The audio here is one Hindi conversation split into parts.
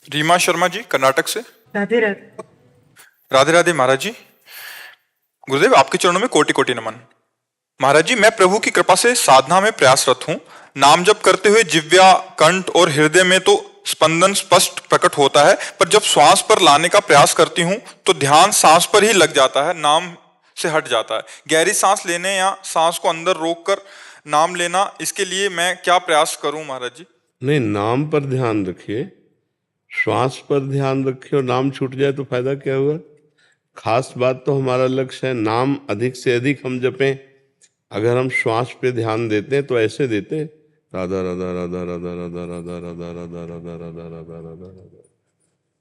रीमा शर्मा जी, कर्नाटक से। राधे राधे। राधे राधे महाराज जी। गुरुदेव, आपके चरणों में कोटि कोटि नमन। महाराज जी, मैं प्रभु की कृपा से साधना में प्रयासरत हूँ। नाम जप करते हुए जिह्वा, कंठ और हृदय में तो स्पंदन स्पष्ट प्रकट होता है, पर जब श्वास पर लाने का प्रयास करती हूँ तो ध्यान सांस पर ही लग जाता है, नाम से हट जाता है। गहरी सांस लेने या सांस को अंदर रोककर नाम लेना, इसके लिए मैं क्या प्रयास करूं महाराज जी? नहीं, नाम पर ध्यान रखिए, श्वास पर ध्यान रखिए और नाम छूट जाए तो फायदा क्या हुआ। खास बात तो हमारा लक्ष्य है नाम अधिक से अधिक हम जपें। अगर हम श्वास पे ध्यान देते हैं तो ऐसे देते हैं, राधा राधा राधा राधा राधा राधा राधा राधा राधा राधा राधा राधा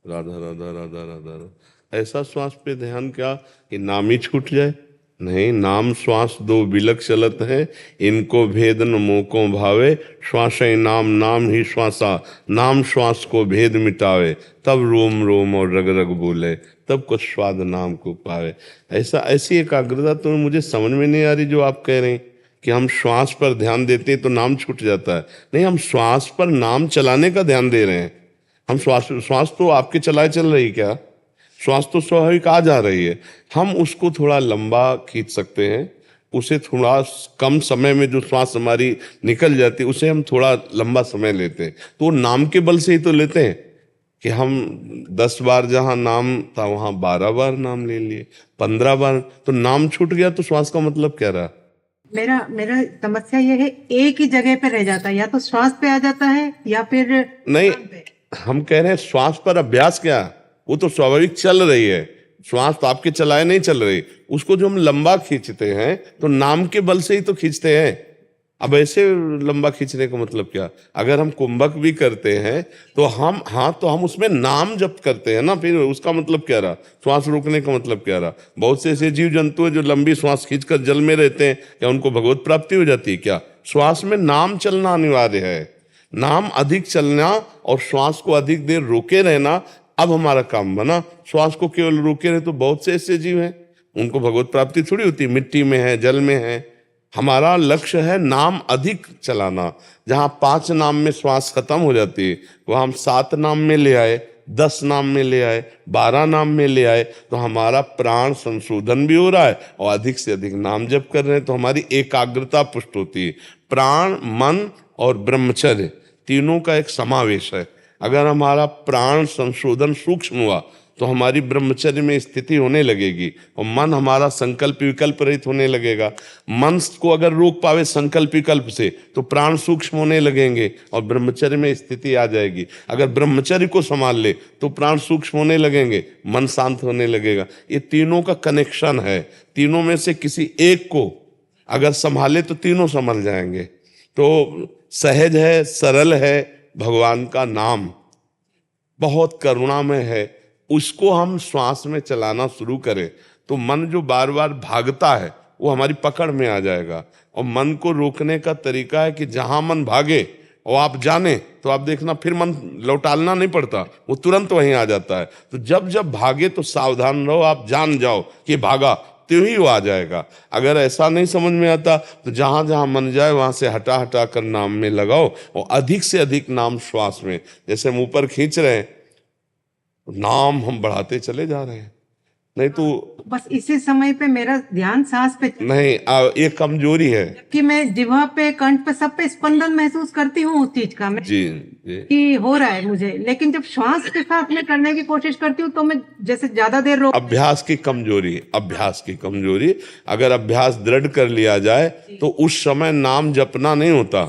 राधा राधा राधा राधा राधा। ऐसा श्वास पे ध्यान क्या कि नाम ही छूट जाए? नहीं, नाम श्वास दो बिलक चलत है, इनको भेद न मोको भावे, श्वास नाम नाम ही श्वासा, नाम श्वास को भेद मिटावे, तब रोम रोम और रग रग बोले, तब कुछ स्वाद नाम को पावे। ऐसी एकाग्रता तो मुझे समझ में नहीं आ रही जो आप कह रहे हैं कि हम श्वास पर ध्यान देते हैं तो नाम छूट जाता है। नहीं, हम श्वास पर नाम चलाने का ध्यान दे रहे हैं। हम श्वास तो आपके चलाए चल रही क्या? श्वास तो स्वाभाविक आ जा रही है। हम उसको थोड़ा लंबा खींच सकते हैं, उसे थोड़ा कम समय में जो श्वास हमारी निकल जाती है उसे हम थोड़ा लंबा समय लेते हैं। तो नाम के बल से ही तो लेते हैं कि हम 10 बार जहाँ नाम था वहाँ 12 बार नाम ले लिए, 15 बार। तो नाम छूट गया तो श्वास का मतलब क्या रहा? मेरा समस्या ये है, एक ही जगह पे रह जाता है, या तो श्वास पे आ जाता है या फिर नहीं, नाम पे। हम कह रहे हैं श्वास पर अभ्यास क्या, वो तो स्वाभाविक चल रही है। श्वास तो आपके चलाए नहीं चल रही, उसको जो हम लंबा खींचते हैं तो नाम के बल से ही तो खींचते हैं। अब ऐसे लंबा खींचने का मतलब क्या? अगर हम कुंभक भी करते हैं तो हम उसमें नाम जप करते हैं ना, फिर उसका मतलब क्या रहा? श्वास रोकने का मतलब क्या रहा? बहुत से ऐसे जीव जंतु हैं जो लंबी श्वास खींचकर जल में रहते हैं, क्या उनको भगवत प्राप्ति हो जाती है क्या? श्वास में नाम चलना अनिवार्य है। नाम अधिक चलना और श्वास को अधिक देर रोके रहना अब हमारा काम बना। श्वास को केवल रोके रहे तो बहुत से ऐसे जीव हैं, उनको भगवत प्राप्ति थोड़ी होती, मिट्टी में है, जल में है। हमारा लक्ष्य है नाम अधिक चलाना। जहाँ 5 नाम में श्वास खत्म हो जाती है वह हम 7 नाम में ले आए, 10 नाम में ले आए, 12 नाम में ले आए, तो हमारा प्राण संशोधन भी हो रहा है और अधिक से अधिक नाम जप कर रहे हैं तो हमारी एकाग्रता पुष्ट होती है। प्राण, मन और ब्रह्मचर्य तीनों का एक समावेश है। अगर हमारा प्राण संशोधन सूक्ष्म हुआ तो हमारी ब्रह्मचर्य में स्थिति होने लगेगी और मन हमारा संकल्प विकल्प रहित होने लगेगा। मन को अगर रोक पावे संकल्प विकल्प से तो प्राण सूक्ष्म होने लगेंगे और ब्रह्मचर्य में स्थिति आ जाएगी। अगर ब्रह्मचर्य को संभाल ले तो प्राण सूक्ष्म होने लगेंगे, मन शांत होने लगेगा। ये तीनों का कनेक्शन है। तीनों में से किसी एक को अगर संभाले तो तीनों संभल जाएंगे। तो सहज है, सरल है, भगवान का नाम बहुत करुणामय है। उसको हम श्वास में चलाना शुरू करें तो मन जो बार बार भागता है वो हमारी पकड़ में आ जाएगा। और मन को रोकने का तरीका है कि जहां मन भागे और आप जाने तो आप देखना फिर मन लौटालना नहीं पड़ता, वो तुरंत वहीं आ जाता है। तो जब जब भागे तो सावधान रहो, आप जान जाओ कि भागा तो ही वो आ जाएगा। अगर ऐसा नहीं समझ में आता तो जहां जहां मन जाए वहां से हटा हटा कर नाम में लगाओ और अधिक से अधिक नाम श्वास में, जैसे हम ऊपर खींच रहे हैं नाम हम बढ़ाते चले जा रहे हैं। नहीं तो बस इसी समय पे मेरा ध्यान सांस पे नहीं, ये कमजोरी है कि मैं जिह्वा पे, कंठ पे, सब पे स्पंदन महसूस करती हूँ उस चीज का, मैं जी जी। कि हो रहा है मुझे, लेकिन जब श्वास के साथ में करने की कोशिश करती हूँ तो मैं जैसे ज्यादा देर रोक। अभ्यास की कमजोरी, अभ्यास की कमजोरी। अगर अभ्यास दृढ़ कर लिया जाए तो उस समय नाम जपना नहीं होता,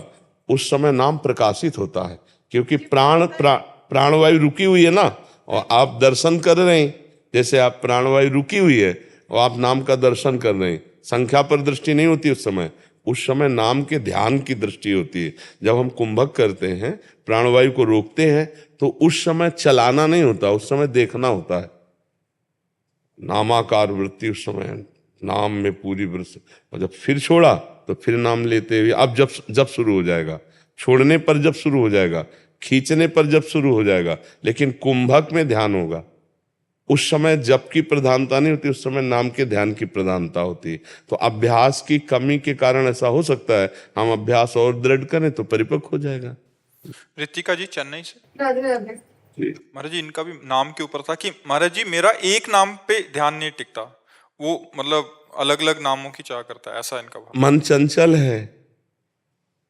उस समय नाम प्रकाशित होता है। क्योंकि प्राणवायु रुकी हुई है ना, और आप दर्शन कर रहे हैं, जैसे आप प्राणवायु रुकी हुई है और आप नाम का दर्शन कर रहे हैं। संख्या पर दृष्टि नहीं होती उस समय नाम के ध्यान की दृष्टि होती है। जब हम कुंभक करते हैं, प्राणवायु को रोकते हैं, तो उस समय चलाना नहीं होता, उस समय देखना होता है। नामाकार वृत्ति, उस समय नाम में पूरी वृत्ति। और जब फिर छोड़ा तो फिर नाम लेते हुए, अब जब शुरू हो जाएगा, छोड़ने पर जब शुरू हो जाएगा, खींचने पर जब शुरू हो जाएगा, लेकिन कुंभक में ध्यान होगा। उस समय जप की प्रधानता नहीं होती, उस समय नाम के ध्यान की प्रधानता होती है। तो अभ्यास की कमी के कारण ऐसा हो सकता है। हम अभ्यास और दृढ़ करें तो परिपक्व हो जाएगा। ऋतिका जी, चेन्नई से। राधे राधे। महाराज जी इनका भी नाम के ऊपर था कि महाराज जी मेरा एक नाम पे ध्यान नहीं टिकता, वो मतलब अलग अलग नामों की चाह करता है, ऐसा इनका भाव। मन चंचल है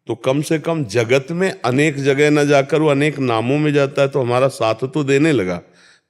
तो कम से कम जगत में अनेक जगह न जाकर वो अनेक नामों में जाता है, तो हमारा साथ तो देने लगा।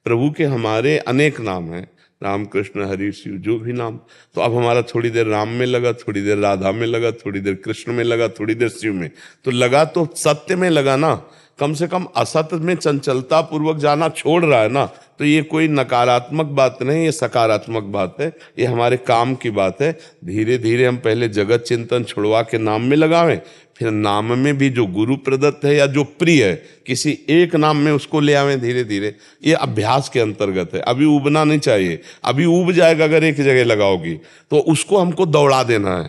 प्रभु के हमारे अनेक नाम हैं, राम कृष्ण हरि शिव जो भी नाम। तो अब हमारा थोड़ी देर राम में लगा, थोड़ी देर राधा में लगा, थोड़ी देर कृष्ण में लगा, थोड़ी देर शिव में, तो लगा तो सत्य में लगा ना। कम से कम असत्य में चंचलता पूर्वक जाना छोड़ रहा है ना, तो ये कोई नकारात्मक बात नहीं, ये सकारात्मक बात है, ये हमारे काम की बात है। धीरे धीरे हम पहले जगत चिंतन छुड़वा के नाम में लगावें, फिर नाम में भी जो गुरु प्रदत्त है या जो प्रिय है किसी एक नाम में उसको ले आवें धीरे धीरे। ये अभ्यास के अंतर्गत है, अभी उबना नहीं चाहिए। अभी उब जाएगा अगर एक जगह लगाओगी तो उसको हमको दौड़ा देना है।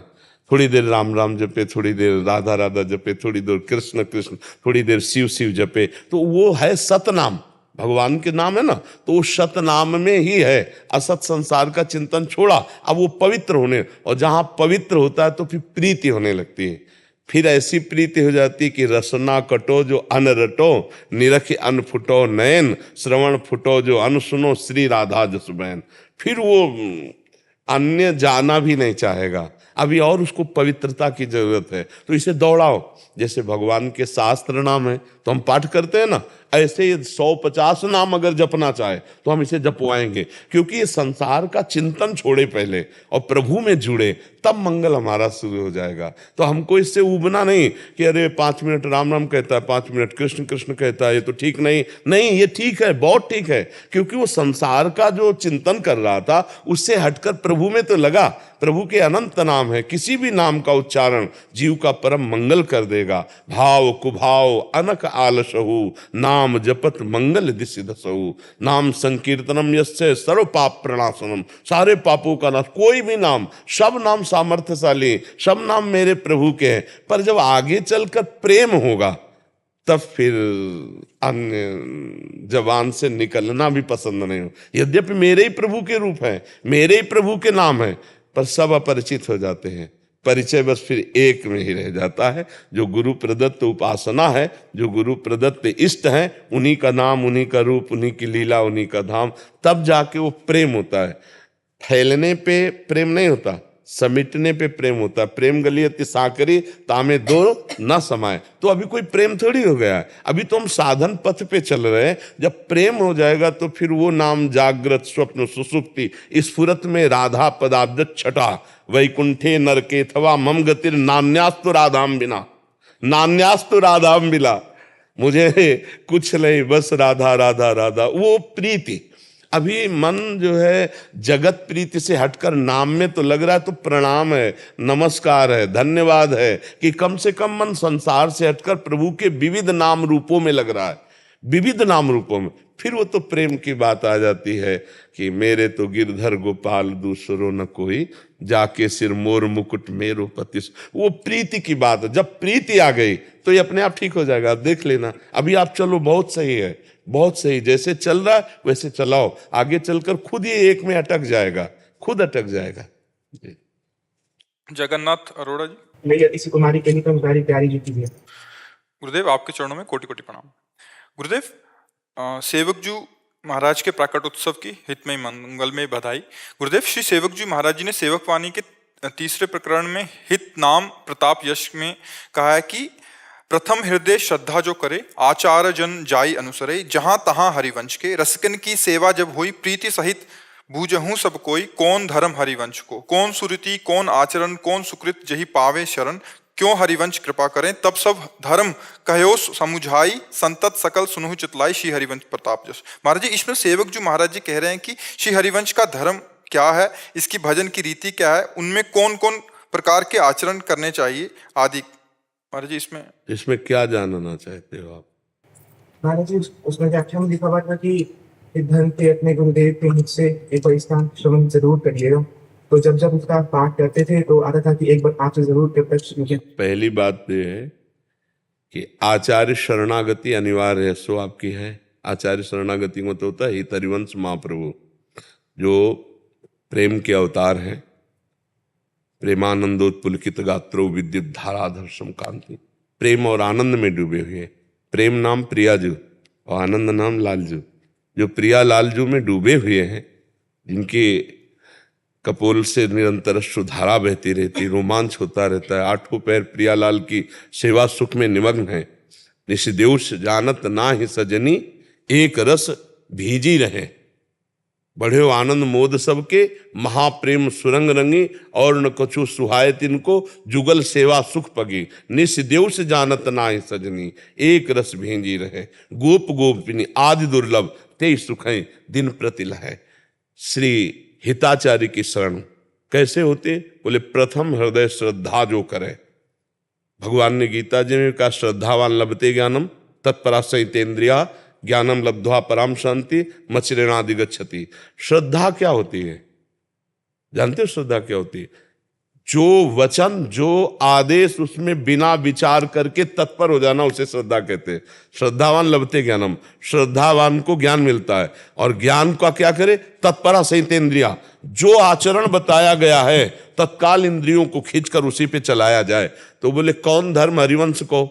थोड़ी देर राम राम जपे, थोड़ी देर राधा राधा जपे, थोड़ी देर कृष्ण कृष्ण, थोड़ी देर शिव शिव जपे, तो वो है सतनाम, भगवान के नाम है ना, तो वो सतनाम में ही है। असत संसार का चिंतन छोड़ा, अब वो पवित्र होने, और जहां पवित्र होता है तो फिर प्रीति होने लगती है। फिर ऐसी प्रीति हो जाती कि रसना कटो जो अन रटो, निरख अन फुटो नयन, श्रवण फुटो जो अन सुनो, श्री राधा जसबैन। फिर वो अन्य जाना भी नहीं चाहेगा, अभी और उसको पवित्रता की जरूरत है, तो इसे दौड़ाओ। जैसे भगवान के शास्त्र नाम है तो हम पाठ करते हैं ना, ऐसे ये 150 नाम अगर जपना चाहे तो हम इसे जपवाएंगे, क्योंकि ये संसार का चिंतन छोड़े पहले और प्रभु में जुड़े, तब मंगल हमारा शुरू हो जाएगा। तो हमको इससे उबना नहीं कि अरे 5 मिनट राम राम कहता है, 5 मिनट कृष्ण कृष्ण कहता है, ये तो ठीक नहीं। नहीं, ये ठीक है, बहुत ठीक है, क्योंकि वो संसार का जो चिंतन कर रहा था उससे हटकर प्रभु में तो लगा। प्रभु के अनंत नाम है, किसी भी नाम का उच्चारण जीव का परम मंगल कर देगा। भाव कुभाव अनक आलसहु, नाम जपत मंगल दिशि दसहु, नाम संकीर्तनम यस्य सर्व पाप प्रणाशनम। सारे पापों का नाश, कोई भी नाम, सब नाम सामर्थ्यशाली, सब नाम मेरे प्रभु के हैं, पर जब आगे चलकर प्रेम होगा तब फिर अन्य जबान से निकलना भी पसंद नहीं हो। यद्यपि मेरे ही प्रभु के रूप हैं, मेरे ही प्रभु के नाम हैं, पर सब अपरिचित हो जाते हैं। परिचय बस फिर एक में ही रह जाता है, जो गुरु प्रदत्त उपासना है, जो गुरु प्रदत्त इष्ट है, उन्हीं का नाम, उन्हीं का रूप, उन्हीं की लीला, उन्हीं का धाम, तब जाके वो प्रेम होता है। फैलने पे प्रेम नहीं होता, समिटने पे प्रेम होता है। प्रेम गलियति साकरी तामे दो न समाये, तो अभी कोई प्रेम थोड़ी हो गया है, अभी तो हम साधन पथ पे चल रहे हैं। जब प्रेम हो जाएगा तो फिर वो नाम जागृत स्वप्न सुसुप्ति स्फुरत में राधा पदाब्ज छटा, वैकुंठे नरके थवा मम गतिर नान्यास्तु राधाम बिना, नान्यास्तु राधाम बिला, मुझे कुछ नहीं बस राधा राधा राधा। वो प्रीति, अभी मन जो है जगत प्रीति से हटकर नाम में तो लग रहा है, तो प्रणाम है, नमस्कार है, धन्यवाद है कि कम से कम मन संसार से हटकर प्रभु के विविध नाम रूपों में लग रहा है, विविध नाम रूपों में। फिर वो तो प्रेम की बात आ जाती है कि मेरे तो गिरधर गोपाल दूसरो न कोई, जाके सिर मोर मुकुट मेरो पति। वो प्रीति की बात है, जब प्रीति आ गई तो ये अपने आप ठीक हो जाएगा। आप देख लेना, अभी आप चलो, बहुत सही है, बहुत सही, जैसे चल रहा है वैसे चलाओ, आगे चलकर खुद ये एक में अटक जाएगा, खुद अटक जाएगा। जगन्नाथ अरोड़ा जी। मैं यदि से कुमारी कहीं तो प्यारी प्यारी जी की है। गुरुदेव आपके चरणों में कोटि कोटि प्रणाम। गुरुदेव सेवक जी महाराज के प्राकट उत्सव की हितमय मंगल में बधाई। गुरुदेव श्री सेवक जी महाराज जी ने सेवक वाणी के 3 प्रकरण में हित नाम प्रताप यश में कहा है कि प्रथम हृदय श्रद्धा जो करे, आचार जन जाई अनुसरे, जहां तहां हरिवंश के, रसकन की सेवा जब हुई प्रीति सहित बूझहूं सब कोई, कौन धर्म हरिवंश को, कौन सुरीति कौन आचरण, कौन सुकृत जही पावे शरण, क्यों हरिवंश कृपा करें, तब सब धर्म कहो समुझाई, संतत सकल सुनहु चितलाई, श्री हरिवंश प्रताप जस। महाराज जी इसमें सेवक जी महाराज जी कह रहे हैं कि श्री हरिवंश का धर्म क्या है, इसकी भजन की रीति क्या है, उनमें कौन कौन प्रकार के आचरण करने चाहिए आदि। महाराज जी इसमें क्या जानना चाहते हो आप? महाराज जी उसमें व्याख्या में लिखा हुआ था कि धर्म पे अपने गुरुदेव के मुख से एक बार इसका श्रवण जरूर करिएगा। तो जब जब उसका पाठ करते थे तो आता था कि एक बार आपसे जरूर प्रत्यक्ष। पहली बात तो है कि आचार्य शरणागति अनिवार्य है, सो आपकी है। आचार्य शरणागति में तो होता है हित हरिवंश महाप्रभु, जो प्रेम के अवतार हैं, प्रेमानंदोत्पुलकित गात्रो विद्युत धाराधर कांति, प्रेम और आनंद में डूबे हुए। प्रेम नाम प्रियाजू, और आनंद नाम लालजू, जो प्रिया लालजू में डूबे हुए हैं, जिनकी कपोल से निरंतर अश्रुधारा बहती रहती, रोमांच होता रहता है, आठों पैर प्रियालाल की सेवा सुख में निमग्न है। निशिदेउष जानत ना ही सजनी, एक रस भीजी रहे, बढ़े आनंद मोद सबके, महाप्रेम सुरंग रंगी, और न कछु सुहाय तिनको, जुगल सेवा सुख पगी। निशिदेउष जानत ना ही सजनी, एक रस भींजी रहे, गोप गोपिनी आदि दुर्लभ, ते सुख दिन प्रति लहै। श्री हिताचार्य की शरण कैसे होते? बोले प्रथम हृदय श्रद्धा जो करे। भगवान ने गीता जी में कहा श्रद्धावान लभते ज्ञानम तत्परासहितेन्द्रिया ज्ञानम लब्ध्वा पराम शांति मचिरेणादि गच्छति। श्रद्धा क्या होती है? जानते हो श्रद्धा क्या होती है? जो वचन, जो आदेश, उसमें बिना विचार करके तत्पर हो जाना, उसे श्रद्धा कहते हैं। श्रद्धावान लभते ज्ञानम, श्रद्धावान को ज्ञान मिलता है। और ज्ञान का क्या करे? तत्परा सहितेन्द्रिया, जो आचरण बताया गया है तत्काल इंद्रियों को खींचकर उसी पे चलाया जाए। तो बोले कौन धर्म? हरिवंश को।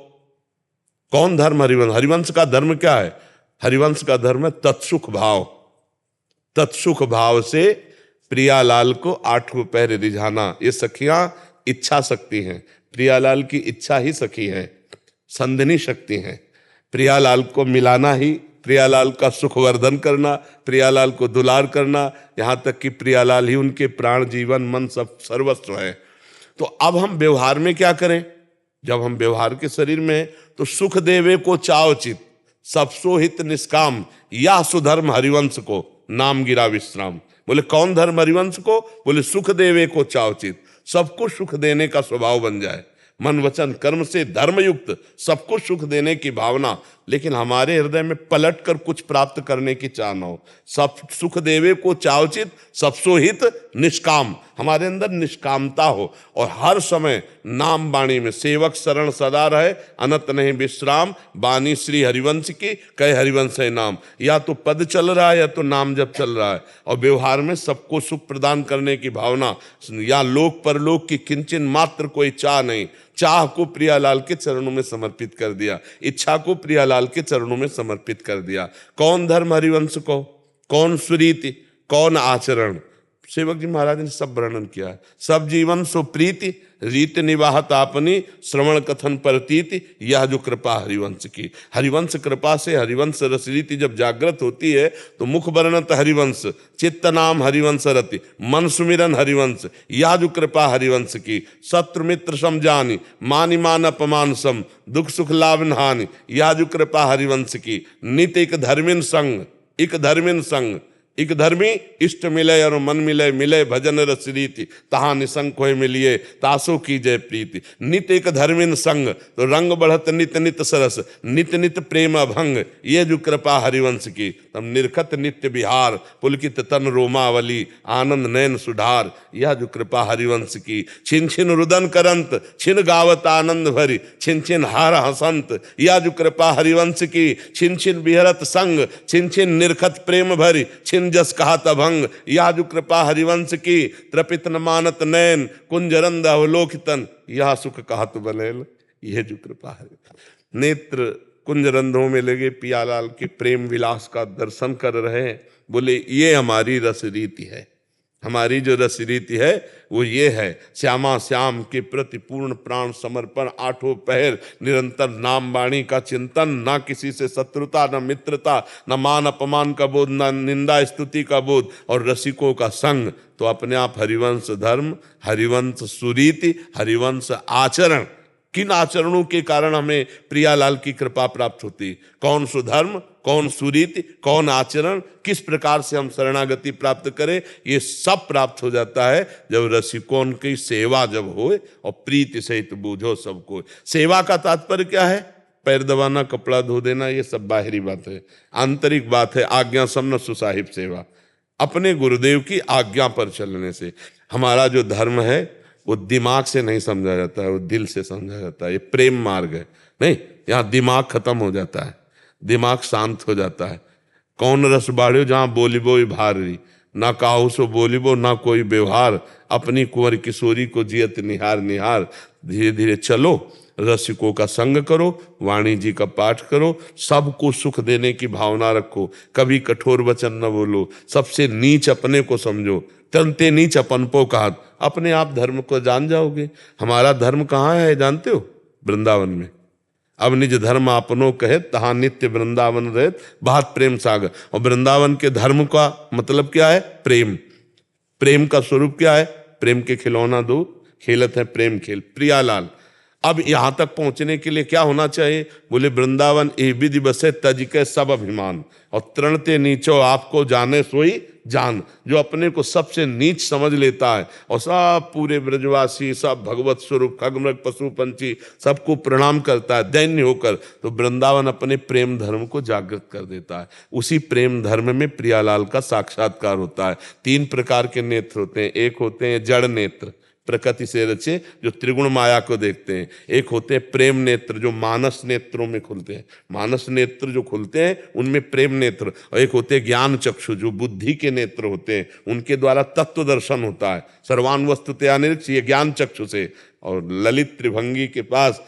कौन धर्म? हरिवंश। हरिवंश का धर्म क्या है? हरिवंश का धर्म है तत्सुख भाव। तत्सुख भाव से प्रियालाल को आठों पैर रिझाना। ये सखियां इच्छा शक्ति हैं, प्रियालाल की इच्छा ही सखी है, संधिनी शक्ति है। प्रियालाल को मिलाना ही, प्रियालाल का सुखवर्धन करना, प्रियालाल को दुलार करना, यहाँ तक कि प्रियालाल ही उनके प्राण, जीवन, मन सब सर्वस्व है। तो अब हम व्यवहार में क्या करें? जब हम व्यवहार के शरीर में हैं, तो सुख देवे को चावचित, सबसो हित निष्काम, या सुधर्म हरिवंश को नाम गिरा विश्राम। बोले कौन धर्म? हरिवंश को। बोले सुख देवे को चावचित, सबको सुख देने का स्वभाव बन जाए, मन वचन कर्म से धर्मयुक्त, सबको सुख देने की भावना। लेकिन हमारे हृदय में पलट कर कुछ प्राप्त करने की चाह न हो। सब सुख देवे को चावचित, सबसो हित निष्काम, हमारे अंदर निष्कामता हो। और हर समय नाम वाणी में सेवक शरण सदा रहे, अनत नहीं विश्राम, वाणी श्री हरिवंश की, कहे हरिवंश है नाम। या तो पद चल रहा है या तो नाम जब चल रहा है। और व्यवहार में सबको सुख प्रदान करने की भावना, या लोक परलोक की किंचन मात्र कोई चाह नहीं। चाह को प्रियालाल के चरणों में समर्पित कर दिया, इच्छा को प्रियालाल के चरणों में समर्पित कर दिया। कौन धर्म? हरिवंश को। कौन सुरीति? कौन आचरण? सेवक जी महाराज ने सब वर्णन किया है। सब जीवन सो प्रीति, रीत निवाहत आपनी, श्रवण कथन परतीति, यह जो कृपा हरिवंश की। हरिवंश कृपा से हरिवंश रस रीति जब जागृत होती है तो मुख वर्णत हरिवंश, चित्त नाम हरिवंश रति, मन सुमिरन हरिवंश, यह जो कृपा हरिवंश की। शत्रु मित्र समझानी, मानि मान अपमान सम, दुख सुख लाभ हानि, यह जो कृपा हरिवंश की। नित एक धर्मिन संग, एक धर्मिन संग, एक धर्मी इष्ट मिले और मन मिले, मिले भजन रस रीति, तहाँ निसंग होय मिलिए, तासो की जय प्रीति। नित एक धर्मिन संग, तो रंग बढ़त नित नित सरस, नित नित प्रेम अभंग, ये जो कृपा हरिवंश की। तब निर्खत नित्य विहार, पुलकित तन रोमावली, आनंद नयन सुधार, यह जो कृपा हरिवंश की। छिन छिन रुदन करंत, छिन गावत आनंद भरी, छिन छिन हार हसंत, यह जो कृपा हरिवंश की। छिन छिन विहरत संग, छिन छिन निर्खत प्रेम भरी, छिन जस कहा तभंग, यह जो कृपा हरिवंश की। त्रपित न मानत नयन, कुंजरंद अवलोकितन, यह सुख कहत बलेल, यह जो कृपा है। नेत्र कुंजरंधों में लगे पियालाल के प्रेम विलास का दर्शन कर रहे हैं। बोले ये हमारी रस रीति है। हमारी जो रस रीति है वो ये है, श्यामा श्याम के प्रति पूर्ण प्राण समर्पण, आठों पहर निरंतर नाम वाणी का चिंतन, ना किसी से शत्रुता, न मित्रता, न मान अपमान का बोध, न निंदा स्तुति का बोध, और रसिकों का संग। तो अपने आप हरिवंश धर्म, हरिवंश सुरीति, हरिवंश आचरण। किन आचरणों के कारण हमें प्रियालाल की कृपा प्राप्त होती? कौन सुधर्म, कौन सुरीति, कौन आचरण, किस प्रकार से हम शरणागति प्राप्त करें, ये सब प्राप्त हो जाता है जब रसिकों की सेवा जब होए और प्रीति सहित बूझो सबको। सेवा का तात्पर्य क्या है? पैर दबाना, कपड़ा धो देना, ये सब बाहरी बात है। आंतरिक बात है आज्ञा सम्न सुसाहिब सेवा, अपने गुरुदेव की आज्ञा पर चलने से। हमारा जो धर्म है वो दिमाग से नहीं समझा जाता है, वो दिल से समझा जाता है। ये प्रेम मार्ग है। नहीं, यहाँ दिमाग खत्म हो जाता है, दिमाग शांत हो जाता है। कौन रस बाढ़ो जहाँ बोलिबो भारी, ना काहू सो बोलिबो ना कोई व्यवहार, अपनी कुंवर किशोरी को जियत निहार निहार। धीरे धीरे चलो, रसिकों का संग करो, वाणी जी का पाठ करो, सबको सुख देने की भावना रखो, कभी कठोर वचन न बोलो, सबसे नीच अपने को समझो, तनते नीच अपनपो कहात, अपने आप धर्म को जान जाओगे। हमारा धर्म कहाँ है जानते हो? वृंदावन में। अब निज धर्म आपनो कहे, तहाँ नित्य वृंदावन रहे, बहुत प्रेम सागर। और वृंदावन के धर्म का मतलब क्या है? प्रेम। प्रेम का स्वरूप क्या है? प्रेम के खिलौना दो, खेलत है प्रेम खेल। प्रियालाल, अब यहां तक पहुंचने के लिए क्या होना चाहिए? बोले वृंदावन ए विधि बसे तज के सब अभिमान, और तृणते नीचो आपको जाने सोई जान। जो अपने को सबसे नीच समझ लेता है और सब पूरे ब्रजवासी, सब भगवत स्वरूप, खगमृग पशु पंछी सबको प्रणाम करता है दैन्य होकर, तो वृंदावन अपने प्रेम धर्म को जागृत कर देता है। उसी प्रेम धर्म में प्रियालाल का साक्षात्कार होता है। 3 प्रकार के नेत्र होते हैं। एक होते हैं जड़ नेत्र, प्रकृति से रचे, जो त्रिगुण माया को देखते हैं। एक होते हैं प्रेम नेत्र, जो मानस नेत्रों में खुलते हैं। मानस नेत्र जो खुलते हैं उनमें प्रेम नेत्र। और एक होते हैं ज्ञान चक्षु, जो बुद्धि के नेत्र होते हैं, उनके द्वारा तत्व दर्शन होता है। सर्वान वस्तुतया निरीक्ष, ये ज्ञान चक्षु से। और ललित त्रिभंगी के पास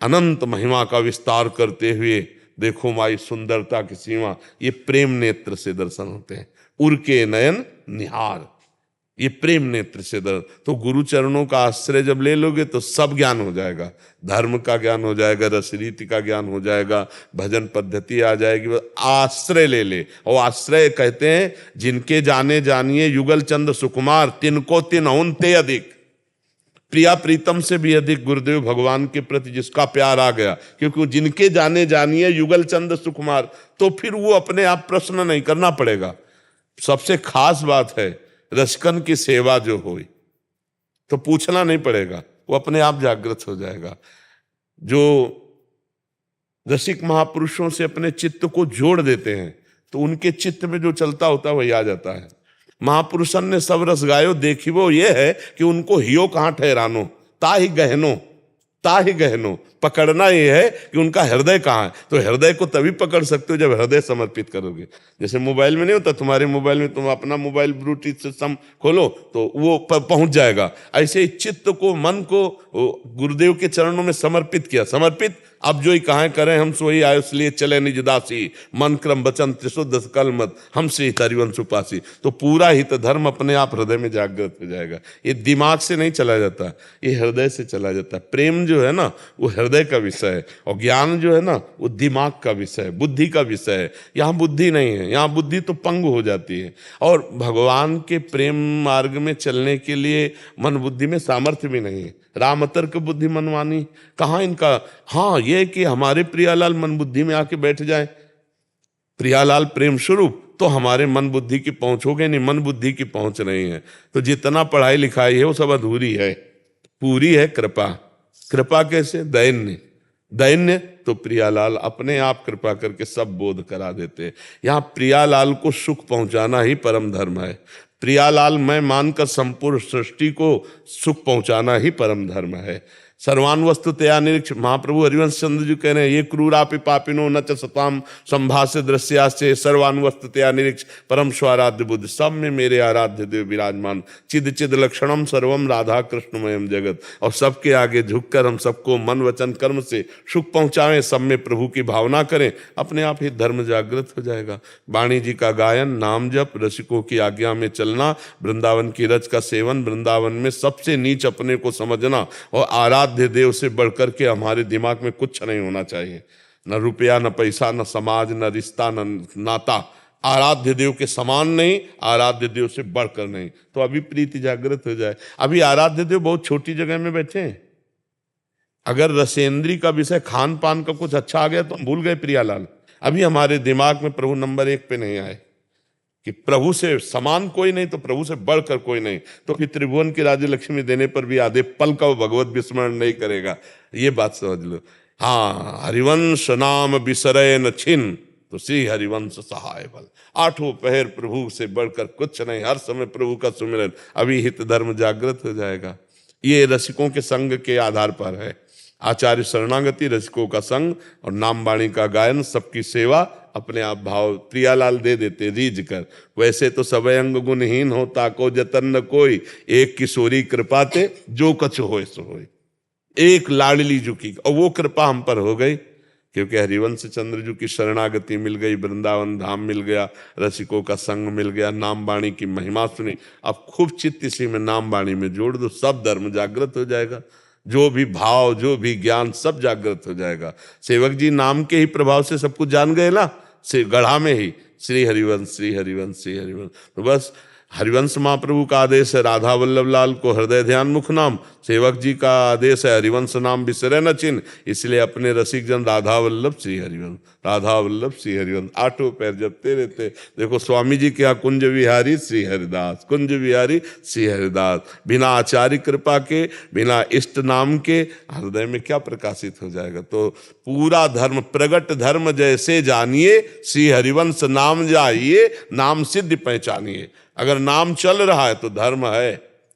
अनंत महिमा का विस्तार करते हुए देखो माई सुंदरता की सीमा, ये प्रेम नेत्र से दर्शन होते हैं। उर के नयन निहार, ये प्रेम नेत्र से दर्शन। तो गुरु चरणों का आश्रय जब ले लोगे तो सब ज्ञान हो जाएगा। धर्म का ज्ञान हो जाएगा, रसरीति का ज्ञान हो जाएगा, भजन पद्धति आ जाएगी। बस आश्रय ले ले। और आश्रय कहते हैं जिनके जाने जानिए युगल चंद सुकुमार, तिनको तिन औन ते अधिक। प्रिया प्रीतम से भी अधिक गुरुदेव भगवान के प्रति जिसका प्यार आ गया, क्योंकि जिनके जाने जानिए युगल चंद सुकुमार, तो फिर वो अपने आप प्रश्न नहीं करना पड़ेगा। सबसे खास बात है रसिकन की सेवा जो हुई तो पूछना नहीं पड़ेगा, वो अपने आप जागृत हो जाएगा। जो रसिक महापुरुषों से अपने चित्त को जोड़ देते हैं तो उनके चित्त में जो चलता होता है वही आ जाता है। महापुरुषन ने सब रस गायो देखिवो, ये है कि उनको हियो कहाँ ठहरानो, ता ही गहनो। पकड़ना ये है कि उनका हृदय कहाँ है। तो हृदय को तभी पकड़ सकते हो जब हृदय समर्पित करोगे। जैसे मोबाइल में नहीं होता, तुम्हारे मोबाइल में तुम अपना मोबाइल ब्लूटूथ सिस्टम खोलो तो वो पहुंच जाएगा। ऐसे ही चित्त को, मन को गुरुदेव के चरणों में समर्पित किया। समर्पित, अब जो ही कहाँ करें हम सोई आयो, इसलिए चले निज दासी, मन क्रम वचन त्रिशुद्ध सकल मत, हमसे हित हरिवंश उपासी। तो पूरा हित धर्म अपने आप हृदय में जागृत हो जाएगा। ये दिमाग से नहीं चला जाता, ये हृदय से चला जाता है। प्रेम जो है ना वो हृदय का विषय है, और ज्ञान जो है ना वो दिमाग का विषय है, बुद्धि का विषय है। यहाँ बुद्धि नहीं है, यहाँ बुद्धि तो पंगु हो जाती है। और भगवान के प्रेम मार्ग में चलने के लिए मन बुद्धि में सामर्थ्य भी नहीं है। राम तर्क बुद्धि मनवानी, कहाँ इनका। हाँ, ये कि हमारे प्रियालाल मन बुद्धि में आके बैठ जाए, प्रियालाल प्रेम स्वरूप, तो हमारे मन बुद्धि की पहुंच हो गई। नहीं, मन बुद्धि की पहुंच नहीं है तो जितना पढ़ाई लिखाई है वो सब अधूरी है। पूरी है कृपा। कृपा कैसे? दैन्य तो प्रियालाल अपने आप कृपा करके सब बोध करा देते हैं। यहाँ प्रियालाल को सुख पहुंचाना ही परम धर्म है। प्रियालाल मैं मानकर संपूर्ण सृष्टि को सुख पहुंचाना ही परम धर्म है। सर्वान वस्तु तया निरीक्ष, महाप्रभु हरिवंश चंद्र जी कह रहे हैं, ये क्रूरापि पापिनो न च सताम संभाष्य दृश्यास्य सर्वान वस्तु तया निरीक्ष परम स्वाराध्य बुद्ध। सब में मेरे आराध्य देव विराजमान, चिद चिद लक्षणम सर्वम राधा कृष्णमयम जगत। और सबके आगे झुककर हम सबको मन वचन कर्म से सुख पहुंचाएं, सब में प्रभु की भावना करें, अपने आप ही धर्म जागृत हो जाएगा। वाणी जी का गायन, नाम जप, रसिकों की आज्ञा में चलना, वृंदावन की रज का सेवन, वृंदावन में सबसे नीच अपने को समझना, और आराध्य देव से बढ़कर के हमारे दिमाग में कुछ नहीं होना चाहिए। न रुपया, न पैसा, न समाज, न रिश्ता, न नाता। आराध्य देव के समान नहीं, आराध्य देव से बढ़कर नहीं, तो अभी प्रीति जागृत हो जाए। अभी आराध्य देव बहुत छोटी जगह में बैठे हैं। अगर रसेंद्री का विषय खान पान का कुछ अच्छा आ गया तो हम भूल गए प्रियालाल। अभी हमारे दिमाग में प्रभु नंबर 1 पे नहीं आए कि प्रभु से समान कोई नहीं तो प्रभु से बढ़कर कोई नहीं। तो फिर त्रिभुवन की राज्य लक्ष्मी देने पर भी आधे पल का वो भगवत विस्मरण नहीं करेगा। ये बात समझ लो। हाँ, हरिवंश नाम बिसरे न छिन, तो श्री हरिवंश सहाय बल। 8 पहर प्रभु से बढ़कर कुछ नहीं, हर समय प्रभु का सुमिरन, अभी हित धर्म जागृत हो जाएगा। ये रसिकों के संग के आधार पर है। आचार्य शरणागति, रसिकों का संग और नाम वाणी का गायन, सबकी सेवा, अपने आप भाव प्रियालाल दे देते रीझ कर। वैसे तो सब अंग गुणहीन होता को जतन न कोई, एक किशोरी कृपाते जो कछु होय सो होय। एक लाडली जू की, और वो कृपा हम पर हो गई क्योंकि हरिवंश चंद्र जू की शरणागति मिल गई, वृंदावन धाम मिल गया, रसिकों का संग मिल गया, नाम वाणी की महिमा सुनी। अब खूब चित्त इसी में नाम वाणी में जोड़ दो, सब धर्म जागृत हो जाएगा, जो भी भाव जो भी ज्ञान सब जागृत हो जाएगा। सेवक जी नाम के ही प्रभाव से सब कुछ जान गए ना, से गढ़ा में ही श्री हरिवंश श्री हरिवंश श्री हरिवंश। तो बस हरिवंश महाप्रभु का आदेश है राधा वल्लभ लाल को हृदय ध्यान मुख नाम, सेवक जी का आदेश है हरिवंश नाम बिसरे न चिन्ह, इसलिए अपने रसिक जन राधा वल्लभ श्री हरिवंश, राधा वल्लभ श्री हरिवंश आठों पैर जपते रहते। देखो स्वामी जी के यहाँ कुंज विहारी श्री हरिदास, कुंज विहारी श्री हरिदास, बिना आचार्य कृपा के, बिना इष्ट नाम के हृदय में क्या प्रकाशित हो जाएगा। तो पूरा धर्म प्रगट धर्म जैसे जानिए, श्री हरिवंश नाम जाइए, नाम सिद्ध पहचानिए। अगर नाम चल रहा है तो धर्म है,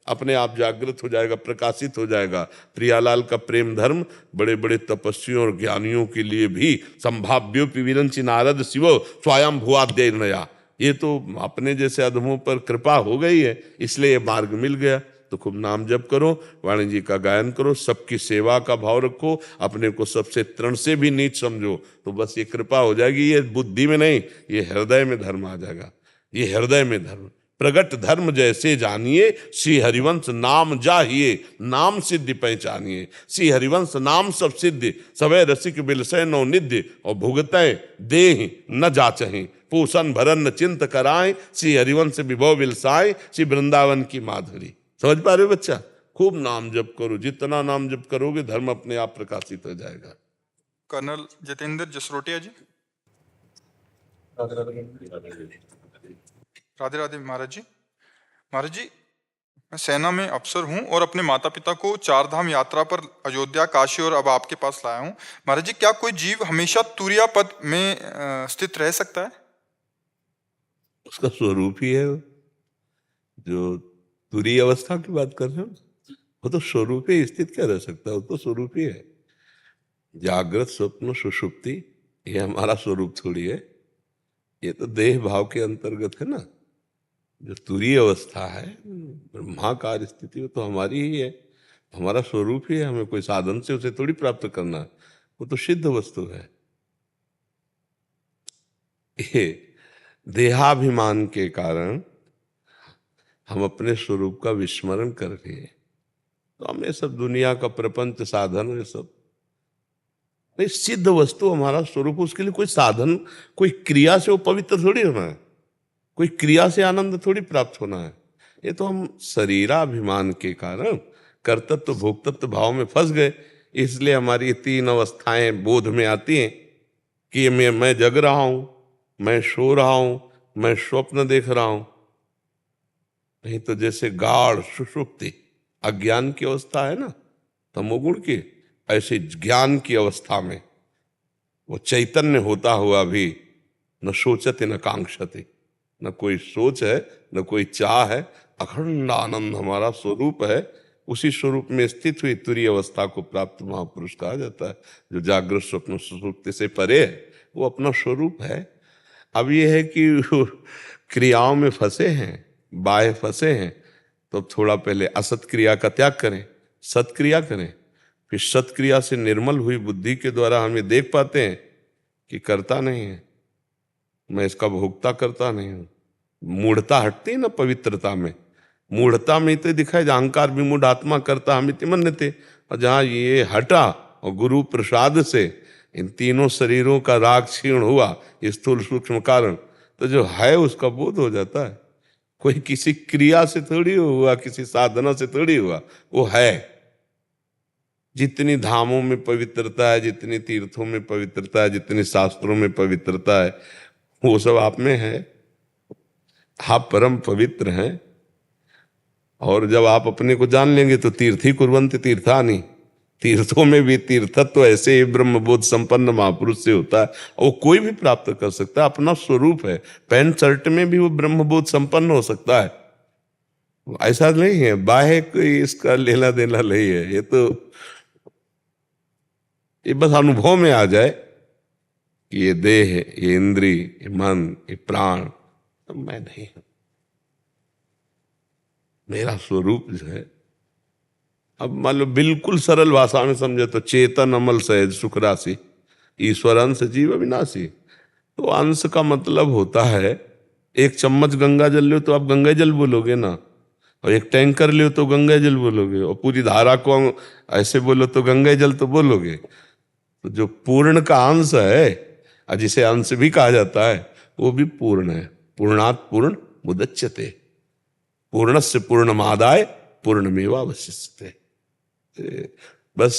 अपने आप जागृत हो जाएगा, प्रकाशित हो जाएगा। प्रियालाल का प्रेम धर्म बड़े बड़े तपस्वियों और ज्ञानियों के लिए भी संभाव्योपि विरंचि नारद शिवो स्वयं भुआद्य नया, ये तो अपने जैसे अधमों पर कृपा हो गई है, इसलिए ये मार्ग मिल गया। तो खूब नाम जप करो, वाणी जी का गायन करो, सबकी सेवा का भाव रखो, अपने को सबसे तृण से भी नीच समझो, तो बस ये कृपा हो जाएगी। ये बुद्धि में नहीं, ये हृदय में धर्म आ जाएगा, ये हृदय में धर्म। प्रगट धर्म जैसे जानिए, श्री हरिवंश नाम जाहिए, नाम सिद्धि पहचानिए। श्री हरिवंश नाम सब सिद्धि, सवै रसिक बिलसै नौ निध्य, और भुगतै देहि न जाचहि, पूषण भरन न चिंत कराए, श्री हरिवंश विभव बिलसाए, श्री वृंदावन की माधुरी। समझ पा रहे हो बच्चा? खूब नाम जप करो, जितना नाम जप करोगे धर्म अपने आप प्रकाशित हो जाएगा। कर्नल जितेंद्र जसरोटिया जी। राधे राधे महाराज जी। महाराज जी, मैं सेना में अफसर हूँ और अपने माता पिता को चार धाम यात्रा पर अयोध्या, काशी और अब आपके पास लाया हूँ। महाराज जी, क्या कोई जीव हमेशा तुरिया पद में स्थित रह सकता है? उसका स्वरूप ही है वो। जो तुरीय अवस्था की बात कर रहे हो, वो तो स्वरूप ही स्थित क्या रह सकता है, वो तो स्वरूप ही है। जागृत स्वप्न सुषुप्ति ये हमारा स्वरूप थोड़ी है, ये तो देह भाव के अंतर्गत है ना। जो तुरीय अवस्था है, ब्रह्माकार स्थिति, वो तो हमारी ही है, हमारा स्वरूप ही है। हमें कोई साधन से उसे थोड़ी प्राप्त करना है, वो तो सिद्ध वस्तु है। ये देहाभिमान के कारण हम अपने स्वरूप का विस्मरण कर रहे हैं। तो हम ये सब दुनिया का प्रपंच साधन, ये सब नहीं, सिद्ध वस्तु हमारा स्वरूप। उसके लिए कोई साधन, कोई क्रिया से वो पवित्र थोड़ी होना है, कोई क्रिया से आनंद थोड़ी प्राप्त होना है। ये तो हम शरीराभिमान के कारण कर्तृत्व भोक्तृत्व भाव में फंस गए, इसलिए हमारी तीन अवस्थाएं बोध में आती हैं कि मैं जग रहा हूं, मैं सो रहा हूं, मैं स्वप्न देख रहा हूं। नहीं तो जैसे गाढ़ सुषुप्ति अज्ञान की अवस्था है ना, तमोगुण की, ऐसे ज्ञान की अवस्था में वो चैतन्य होता हुआ भी न सोचते न कांक्षते, न कोई सोच है न कोई चाह है, अखंड आनंद हमारा स्वरूप है। उसी स्वरूप में स्थित हुई तुरीय अवस्था को प्राप्त महापुरुष कहा जाता है। जो जागृत स्वप्न सुषुप्ति से परे है, वो अपना स्वरूप है। अब ये है कि क्रियाओं में फंसे हैं, बाह्य फंसे हैं, तो थोड़ा पहले असत क्रिया का त्याग करें, सत्क्रिया करें, फिर सत्क्रिया से निर्मल हुई बुद्धि के द्वारा हम ये देख पाते हैं कि करता नहीं है, मैं इसका भोक्ता करता नहीं हूं। मूढ़ता हटती है ना पवित्रता में, मूढ़ता में तो दिखाई अहंकार विमूढ़ आत्मा करता हम इति मन्यते, और जहाँ ये हटा और गुरु प्रसाद से इन तीनों शरीरों का राग क्षीण हुआ, स्थूल सूक्ष्म कारण, तो जो है उसका बोध हो जाता है। कोई किसी क्रिया से थोड़ी हुआ, किसी साधना से थोड़ी हुआ, वो है। जितनी धामों में पवित्रता है, जितनी तीर्थों में पवित्रता है, जितनी शास्त्रों में पवित्रता है, वो सब आप में है। आप परम पवित्र हैं। और जब आप अपने को जान लेंगे तो तीर्थी कुर्वन्ति तीर्थानि, तीर्थों में भी तीर्थत्व ऐसे ही ब्रह्मबोध संपन्न महापुरुष से होता है, और वो कोई भी प्राप्त कर सकता है, अपना स्वरूप है। पैंट शर्ट में भी वो ब्रह्मबोध संपन्न हो सकता है, ऐसा नहीं है बाह्य कोई इसका लेना देना नहीं है। ये तो ये बस अनुभव में आ जाए कि ये देह, ये इंद्री, ये मन, ये प्राण, तो मैं नहीं हूं। मेरा स्वरूप जो है अब मान लो बिल्कुल सरल भाषा में समझे तो चेतन अमल सहज सुख राशि, ईश्वर अंश जीव अविनाशी। तो अंश का मतलब होता है, एक चम्मच गंगा जल लो तो आप गंगा जल बोलोगे ना, और एक टैंकर लो तो गंगा जल बोलोगे, और पूरी धारा को ऐसे बोलो तो गंगा जल तो बोलोगे। तो जो पूर्ण का अंश है, और जिसे अंश भी कहा जाता है, वो भी पूर्ण है। पूर्णात् पूर्ण मुदच्यते, पूर्णस्य पूर्णमादाय पूर्णमेवावशिष्यते। बस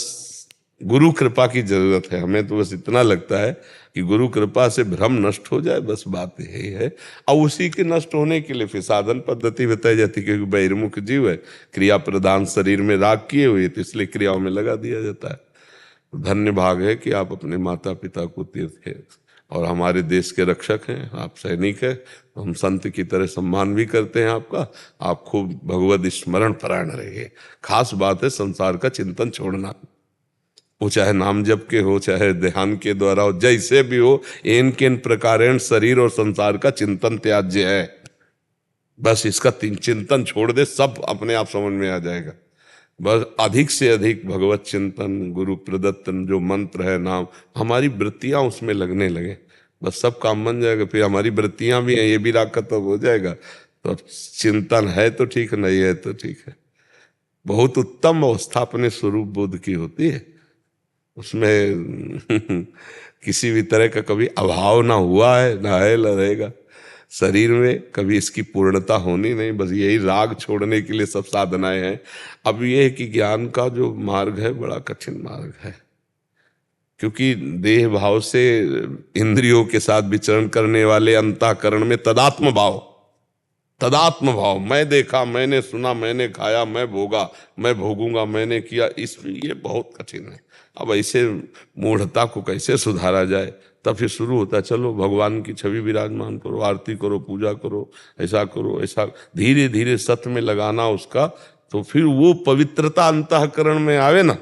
गुरु कृपा की जरूरत है हमें। तो बस इतना लगता है कि गुरु कृपा से भ्रम नष्ट हो जाए, बस बात यही है। और उसी के नष्ट होने के लिए फिर साधन पद्धति बताई जाती है, क्योंकि बहिर्मुख जीव है, क्रिया प्रदान शरीर में राग किए हुए, तो इसलिए क्रियाओं में लगा दिया जाता है। धन्य भाग है कि आप अपने माता पिता को तीर्थ और हमारे देश के रक्षक हैं, आप सैनिक हैं, तो हम संत की तरह सम्मान भी करते हैं आपका। आप खूब भगवत स्मरण परायण रहिए। खास बात है संसार का चिंतन छोड़ना, वो चाहे नाम जप के हो, चाहे ध्यान के द्वारा हो, जैसे भी हो, इन किन प्रकारेण शरीर और संसार का चिंतन त्याज्य है। बस इसका चिंतन छोड़ दे, सब अपने आप समझ में आ जाएगा। बस अधिक से अधिक भगवत चिंतन, गुरु प्रदत्त जो मंत्र है, नाम, हमारी वृत्तियां उसमें लगने लगे, बस सब काम बन जाएगा। फिर हमारी वृत्तियां भी हैं, ये भी राग खत्म हो जाएगा। तो चिंतन है तो ठीक, नहीं है तो ठीक है। बहुत उत्तम अवस्था अपने स्वरूप बोध की होती है, उसमें किसी भी तरह का कभी अभाव ना हुआ है, ना है, ना रहेगा। शरीर में कभी इसकी पूर्णता होनी नहीं, बस यही राग छोड़ने के लिए सब साधनाएं हैं। अब ये है कि ज्ञान का जो मार्ग है बड़ा कठिन मार्ग है, क्योंकि देह भाव से इंद्रियों के साथ विचरण करने वाले अंतःकरण में तदात्म भाव, मैं देखा, मैंने सुना, मैंने खाया, मैं भोगा, मैं भोगूंगा, मैंने किया, इसमें ये बहुत कठिन है। अब ऐसे मूढ़ता को कैसे सुधारा जाए? तब फिर शुरू होता है, चलो भगवान की छवि विराजमान करो, आरती करो, पूजा करो, ऐसा करो, ऐसा धीरे धीरे सत्य में लगाना उसका, तो फिर वो पवित्रता अंतःकरण में आवे ना।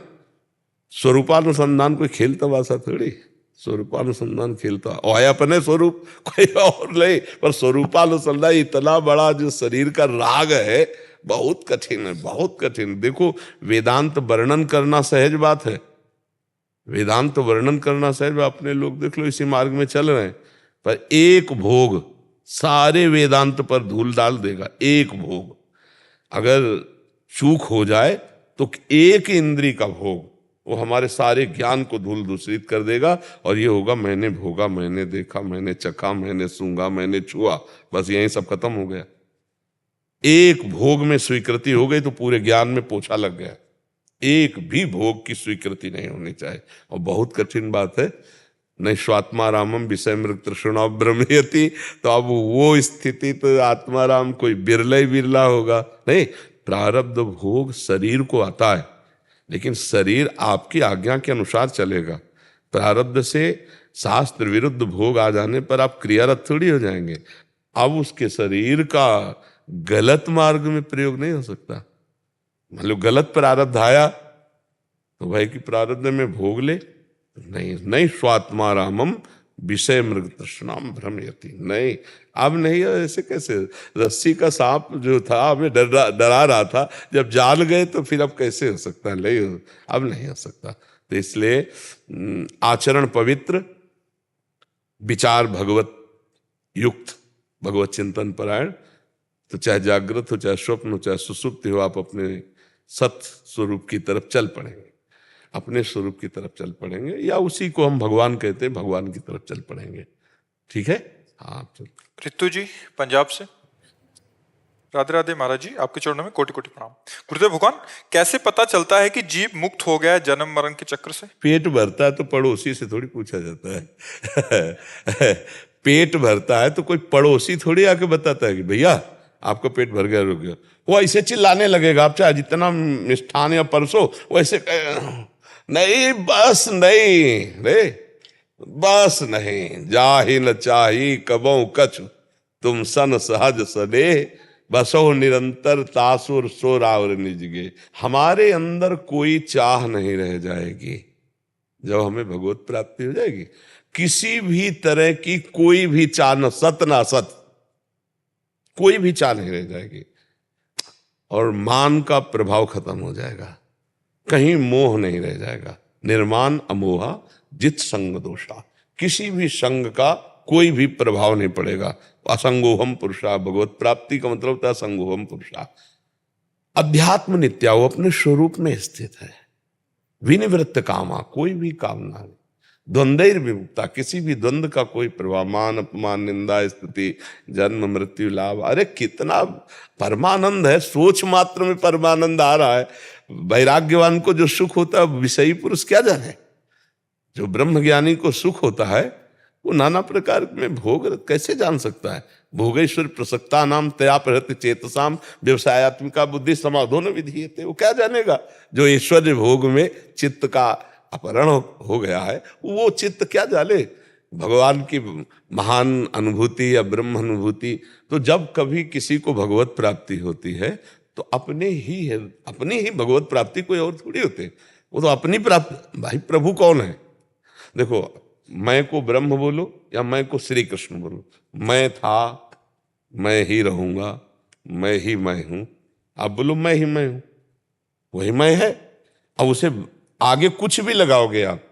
स्वरूपानुसंधान कोई खेल तमाशा थोड़ी, स्वरूपानुसंधान खेलता अपने स्वरूप कोई और नहीं, पर स्वरूपानुसंधान इतना बड़ा जो शरीर का राग है, बहुत कठिन है, बहुत कठिन। देखो वेदांत वर्णन करना सहज बात है, वेदांत वर्णन करना सहज, अपने लोग देख लो इसी मार्ग में चल रहे हैं, पर एक भोग सारे वेदांत पर धूल डाल देगा। एक भोग अगर चूक हो जाए तो एक इंद्री का भोग वो हमारे सारे ज्ञान को धूल दूषित कर देगा, और ये होगा मैंने भोगा, मैंने देखा, मैंने चखा, मैंने सूंघा, मैंने छुआ, बस यही सब खत्म हो गया। एक भोग में स्वीकृति हो गई तो पूरे ज्ञान में पोछा लग गया। एक भी भोग की स्वीकृति नहीं होनी चाहिए, और बहुत कठिन बात है। नैष्वात्मारामम विषय मृग तृष्णा ब्रह्मयति, तो अब वो स्थिति तो आत्माराम कोई बिरला ही बिरला होगा। नहीं, प्रारब्ध भोग शरीर को आता है, लेकिन शरीर आपकी आज्ञा के अनुसार चलेगा। प्रारब्ध से शास्त्र विरुद्ध भोग आ जाने पर आप क्रियारत थोड़ी हो जाएंगे। अब उसके शरीर का गलत मार्ग में प्रयोग नहीं हो सकता। मान लो गलत प्रारब्ध आया तो भाई कि प्रारब्ध में भोग ले, नहीं स्वात्मारामम विषय मृग तृष्णाम भ्रमयति, नहीं, अब नहीं। ऐसे कैसे? रस्सी का सांप जो था हमें डरा रहा था, जब जान गए तो फिर अब कैसे हो सकता है? नहीं, अब नहीं हो सकता। तो इसलिए आचरण पवित्र, विचार भगवत युक्त, भगवत चिंतन परायण, तो चाहे जागृत हो, चाहे स्वप्न हो, चाहे सुसुप्ति हो, आप अपने सत्य स्वरूप की तरफ चल पड़ेंगे, अपने स्वरूप की तरफ चल पड़ेंगे, या उसी को हम भगवान कहते हैं, भगवान की तरफ चल पड़ेंगे। ठीक है? हाँ, चल। रितु जी पंजाब से, राधे राधे महाराज जी, आपके चरणों में कोटि कोटि प्रणाम। गुरुदेव भगवान, कैसे पता चलता है कि जीव मुक्त हो गया है जन्म मरण के चक्र से? पेट भरता है तो पड़ोसी से थोड़ी पूछा जाता है। पेट भरता है तो कोई पड़ोसी थोड़ी आके बताता है कि भैया आपका पेट भर गया, रुक गया। वो ऐसे चिल्लाने लगेगा, आप चाहे जितना मिष्ठान या परसो, वैसे नहीं, बस नहीं रे, बस नहीं, जाहि न चाही कबों कछु, तुम सन सहज सदे, बसो निरंतर तासुर सो रावर निजगे। हमारे अंदर कोई चाह नहीं रह जाएगी जब हमें भगवत प्राप्ति हो जाएगी। किसी भी तरह की कोई भी चाह, न सत न असत, कोई भी चाह नहीं रह जाएगी, और मान का प्रभाव खत्म हो जाएगा। कहीं मोह नहीं रह जाएगा। निर्माण अमोहा जित संग दोषा, किसी भी संग का कोई भी प्रभाव नहीं पड़ेगा। असंगोहम पुरुषा, भगवत प्राप्ति का मतलब होता है असंगोहम पुरुषा। अध्यात्म नित्या, वो अपने स्वरूप में स्थित है। विनिवृत्त कामा, कोई भी कामना नहीं। द्वंद्वैर विमुक्ता, किसी भी द्वंद्व का कोई प्रभाव, मान अपमान निंदा स्तुति जन्म मृत्यु लाभ, अरे कितना परमानंद है, सोच मात्र में परमानंद आ रहा है। वैराग्यवान को जो सुख होता है विषयी पुरुष क्या जाने। जो ब्रह्म ज्ञानी को सुख होता है वो नाना प्रकार में भोग कैसे जान सकता है। भोगेश्वर प्रसक्ता नाम तया प्रहृत चेतसाम व्यवसायत्मिका बुद्धि समाधो न विधीयते, वो क्या जानेगा। जो ऐश्वर्य भोग में चित्त का अपहरण हो गया है वो चित्त क्या जाने भगवान की महान अनुभूति या ब्रह्म अनुभूति। तो जब कभी किसी को भगवत प्राप्ति होती है तो अपनी ही भगवत प्राप्ति, कोई और थोड़ी होते, वो तो अपनी प्राप्ति। भाई प्रभु कौन है? देखो, मैं को ब्रह्म बोलो या मैं को श्री कृष्ण बोलो, मैं था, मैं ही रहूंगा, मैं ही मैं हूं। आप बोलो मैं ही मैं हूं, वही मैं है। अब उसे आगे कुछ भी लगाओगे, आप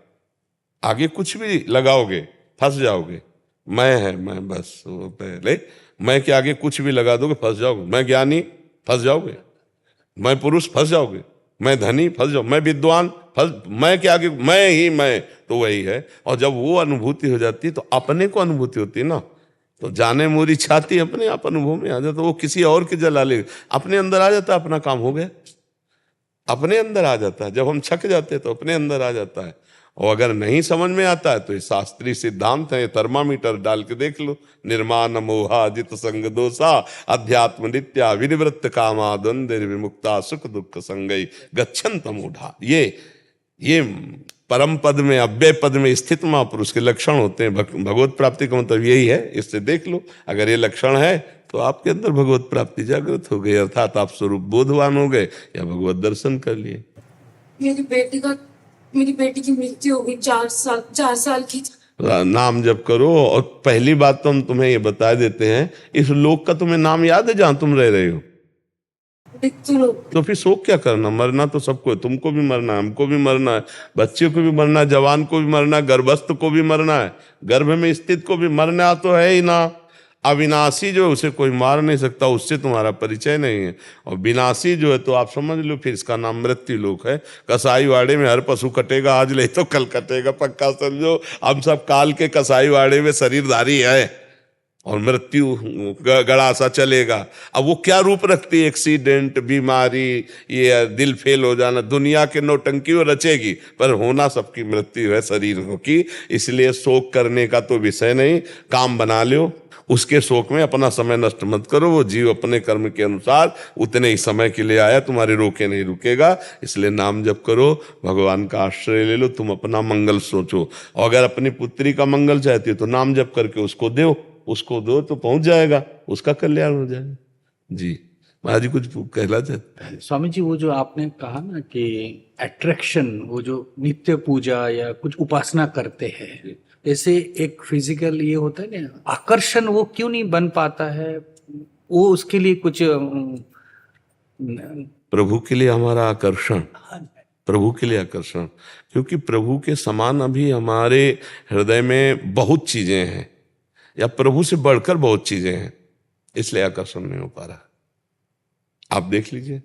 आगे कुछ भी लगाओगे फंस जाओगे। मैं है मैं, बस वो पहले मैं के आगे कुछ भी लगा दोगे फंस जाओगे। मैं ज्ञानी, फंस जाओगे। मैं पुरुष, फंस जाओगे। मैं धनी, फंस जाओ। मैं विद्वान, मैं के आगे मैं ही मैं, तो वही है। और जब वो अनुभूति हो जाती है तो अपने को अनुभूति होती है ना, तो जाने मोरी छाती अपने आप अनुभव में आ जाता। वो किसी और के जला ले, अपने अंदर आ जाता, अपना काम हो गया, अपने अंदर आ जाता है। जब हम छक जाते हैं तो अपने अंदर आ जाता है। और अगर नहीं समझ में आता है तो ये शास्त्रीय सिद्धांत है, थर्मामीटर डाल के देख लो। निर्माण मोहा जित संग दोषा, अध्यात्म नित्या विनिवृत्त कामा, द्वंद्व विमुक्ता, सुख दुख संगई गच्छन्त मूढ़ा। ये परम पद में, अव्यय पद में स्थित महापुरुष के लक्षण होते हैं। भगवत प्राप्ति का मतलब यही है। इससे देख लो, अगर ये लक्षण है तो आपके अंदर भगवत प्राप्ति जागृत हो गई, अर्थात आप स्वरूप बोधवान हो गए या भगवत दर्शन कर लिए। मेरी बेटी की मृत्यु हो गई 4 साल की। नाम जप करो। और पहली बात तो हम तुम्हें ये बता देते हैं, इस लोक का तुम्हें नाम याद है जहां तुम रह रहे हो? तो फिर शोक क्या करना? मरना तो सबको है, तुमको भी मरना है, हमको भी मरना है, बच्चे को भी मरना है, जवान को भी मरना है, गर्भस्थ को भी मरना है, गर्भ में स्थित को भी मरना तो है ही ना। अविनाशी जो है उसे कोई मार नहीं सकता, उससे तुम्हारा परिचय नहीं है। और विनाशी जो है तो आप समझ लो, फिर इसका नाम मृत्यु लोक है। कसाई वाड़े में हर पशु कटेगा, आज ले तो कल कटेगा, पक्का समझो। हम सब काल के कसाई वाड़े में शरीरधारी है और मृत्यु गड़ा सा चलेगा। अब वो क्या रूप रखती है? एक्सीडेंट, बीमारी, ये दिल फेल हो जाना, दुनिया के नौटंकी वो रचेगी, पर होना सबकी मृत्यु है शरीर की। इसलिए शोक करने का तो विषय नहीं, काम बना लो। उसके शोक में अपना समय नष्ट मत करो। वो जीव अपने कर्म के अनुसार उतने ही समय के लिए आया, तुम्हारे रोके नहीं रुकेगा। इसलिए नाम जप करो, भगवान का आश्रय ले लो, तुम अपना मंगल सोचो। और अगर अपनी पुत्री का मंगल चाहती हो तो नाम जप करके उसको दो तो पहुंच जाएगा, उसका कल्याण हो जाएगा। जी महाराज जी कुछ कहना चाहते हैं? स्वामी जी, वो जो आपने कहा ना कि अट्रैक्शन, वो जो नित्य पूजा या कुछ उपासना करते हैं, जैसे एक फिजिकल ये होता है ना आकर्षण, वो क्यों नहीं बन पाता है? वो उसके लिए कुछ प्रभु के लिए हमारा आकर्षण, प्रभु के लिए आकर्षण, क्योंकि प्रभु के समान अभी हमारे हृदय में बहुत चीजें हैं, या प्रभु से बढ़कर बहुत चीजें हैं, इसलिए आकर्षण नहीं हो पा रहा। आप देख लीजिए,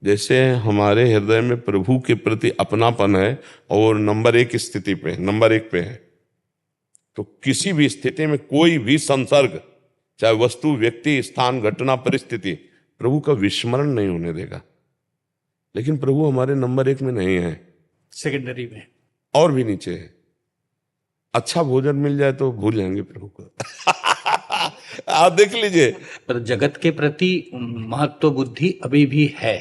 जैसे हमारे हृदय में प्रभु के प्रति अपनापन है और नंबर 1 स्थिति पे, नंबर 1 पे है, तो किसी भी स्थिति में कोई भी संसर्ग, चाहे वस्तु, व्यक्ति, स्थान, घटना, परिस्थिति, प्रभु का विस्मरण नहीं होने देगा। लेकिन प्रभु हमारे नंबर 1 में नहीं है, सेकेंडरी में और भी नीचे है। अच्छा भोजन मिल जाए तो भूल जाएंगे प्रभु को। आप देख लीजिए, पर जगत के प्रति महत्व बुद्धि अभी भी है।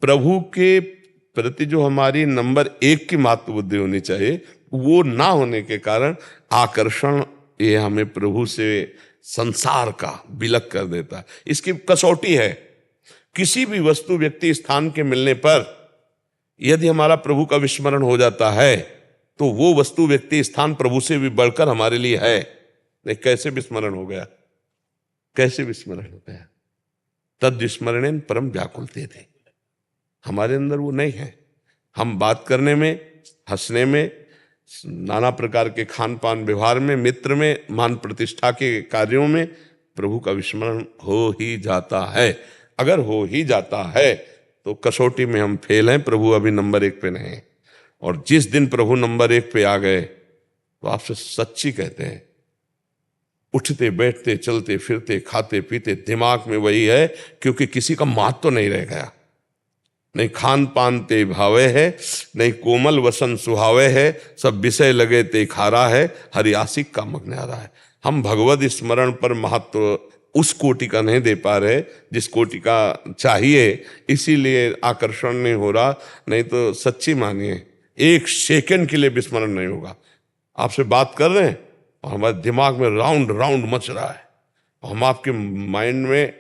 प्रभु के प्रति जो हमारी नंबर 1 की महत्व बुद्धि होनी चाहिए, वो ना होने के कारण आकर्षण ये हमें प्रभु से संसार का विलग कर देता है। इसकी कसौटी है, किसी भी वस्तु, व्यक्ति, स्थान के मिलने पर यदि हमारा प्रभु का विस्मरण हो जाता है तो वो वस्तु, व्यक्ति, स्थान प्रभु से भी बढ़कर हमारे लिए है। नहीं, कैसे विस्मरण हो गया? कैसे विस्मरण हो गया? तद विस्मरणेन परम व्याकुलते थे। हमारे अंदर वो नहीं है। हम बात करने में, हंसने में, नाना प्रकार के खान पान व्यवहार में, मित्र में, मान प्रतिष्ठा के कार्यों में प्रभु का विस्मरण हो ही जाता है। अगर हो ही जाता है तो कसौटी में हम फेल हैं, प्रभु अभी नंबर 1 पे नहीं। और जिस दिन प्रभु नंबर 1 पे आ गए तो आपसे सच्ची कहते हैं, उठते बैठते चलते फिरते खाते पीते दिमाग में वही है, क्योंकि किसी का मात तो नहीं रह गया। नहीं खान पान ते भावे है, नहीं कोमल वसन सुहावे है, सब विषय लगे ते खारा है, हरियासिक का मग्नारा है। हम भगवत स्मरण पर महत्व उस कोटि का नहीं दे पा रहे जिस कोटि का चाहिए, इसीलिए आकर्षण नहीं हो रहा। नहीं तो सच्ची मानिए 1 सेकंड के लिए विस्मरण नहीं होगा। आपसे बात कर रहे हैं और हमारे दिमाग में राउंड राउंड मच रहा है, और हम आपके माइंड में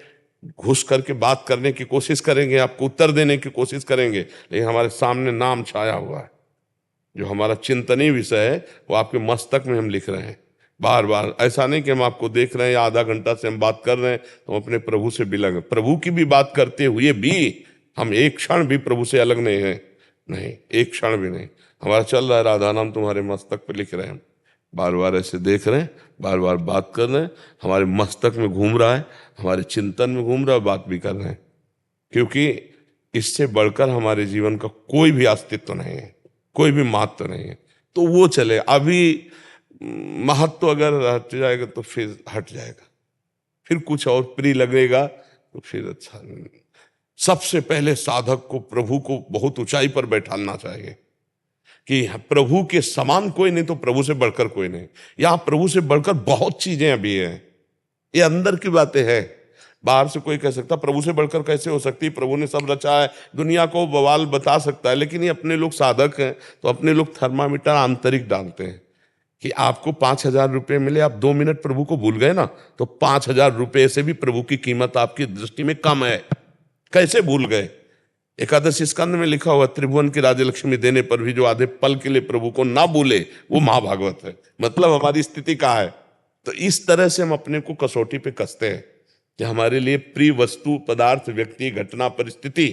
घुस करके बात करने की कोशिश करेंगे, आपको उत्तर देने की कोशिश करेंगे, लेकिन हमारे सामने नाम छाया हुआ है। जो हमारा चिंतनीय विषय है वो आपके मस्तक में हम लिख रहे हैं बार बार। ऐसा नहीं कि हम आपको देख रहे हैं या आधा घंटा से हम बात कर रहे हैं तो हम अपने प्रभु से बिलग, प्रभु की भी बात करते हुए भी हम एक क्षण भी प्रभु से अलग नहीं है, नहीं एक क्षण भी नहीं। हमारा चल रहा है राधा नाम तुम्हारे मस्तक पे लिख रहे हैं, बार बार ऐसे देख रहे हैं, बार बार बात कर रहे हैं, हमारे मस्तक में घूम रहा है, हमारे चिंतन में घूम रहा है, बात भी कर रहे हैं। क्योंकि इससे बढ़कर हमारे जीवन का कोई भी अस्तित्व नहीं है, कोई भी महत्व नहीं है। तो वो चले, अभी महत्व अगर हट जाएगा तो फिर हट जाएगा, फिर कुछ और प्रिय लगेगा तो फिर अच्छा नहीं। सबसे पहले साधक को प्रभु को बहुत ऊंचाई पर बैठाना चाहिए कि प्रभु के समान कोई नहीं तो प्रभु से बढ़कर कोई नहीं। यहाँ प्रभु से बढ़कर बहुत चीजें अभी हैं, ये अंदर की बातें हैं। बाहर से कोई कह सकता प्रभु से बढ़कर कैसे हो सकती, प्रभु ने सब रचा है, दुनिया को बवाल बता सकता है। लेकिन ये अपने लोग साधक हैं तो अपने लोग थर्मामीटर आंतरिक डालते हैं कि आपको 5,000 रुपये मिले, आप 2 मिनट प्रभु को भूल गए ना, तो 5,000 रुपये से भी प्रभु की कीमत आपकी दृष्टि में कम है। कैसे भूल गए? एकादशी स्कंद में लिखा हुआ, त्रिभुवन की राजलक्ष्मी देने पर भी जो आधे पल के लिए प्रभु को ना भूले वो महाभागवत है। मतलब हमारी स्थिति कहाँ है? तो इस तरह से हम अपने को कसौटी पे कसते हैं कि हमारे लिए प्रिय वस्तु, पदार्थ, व्यक्ति, घटना, परिस्थिति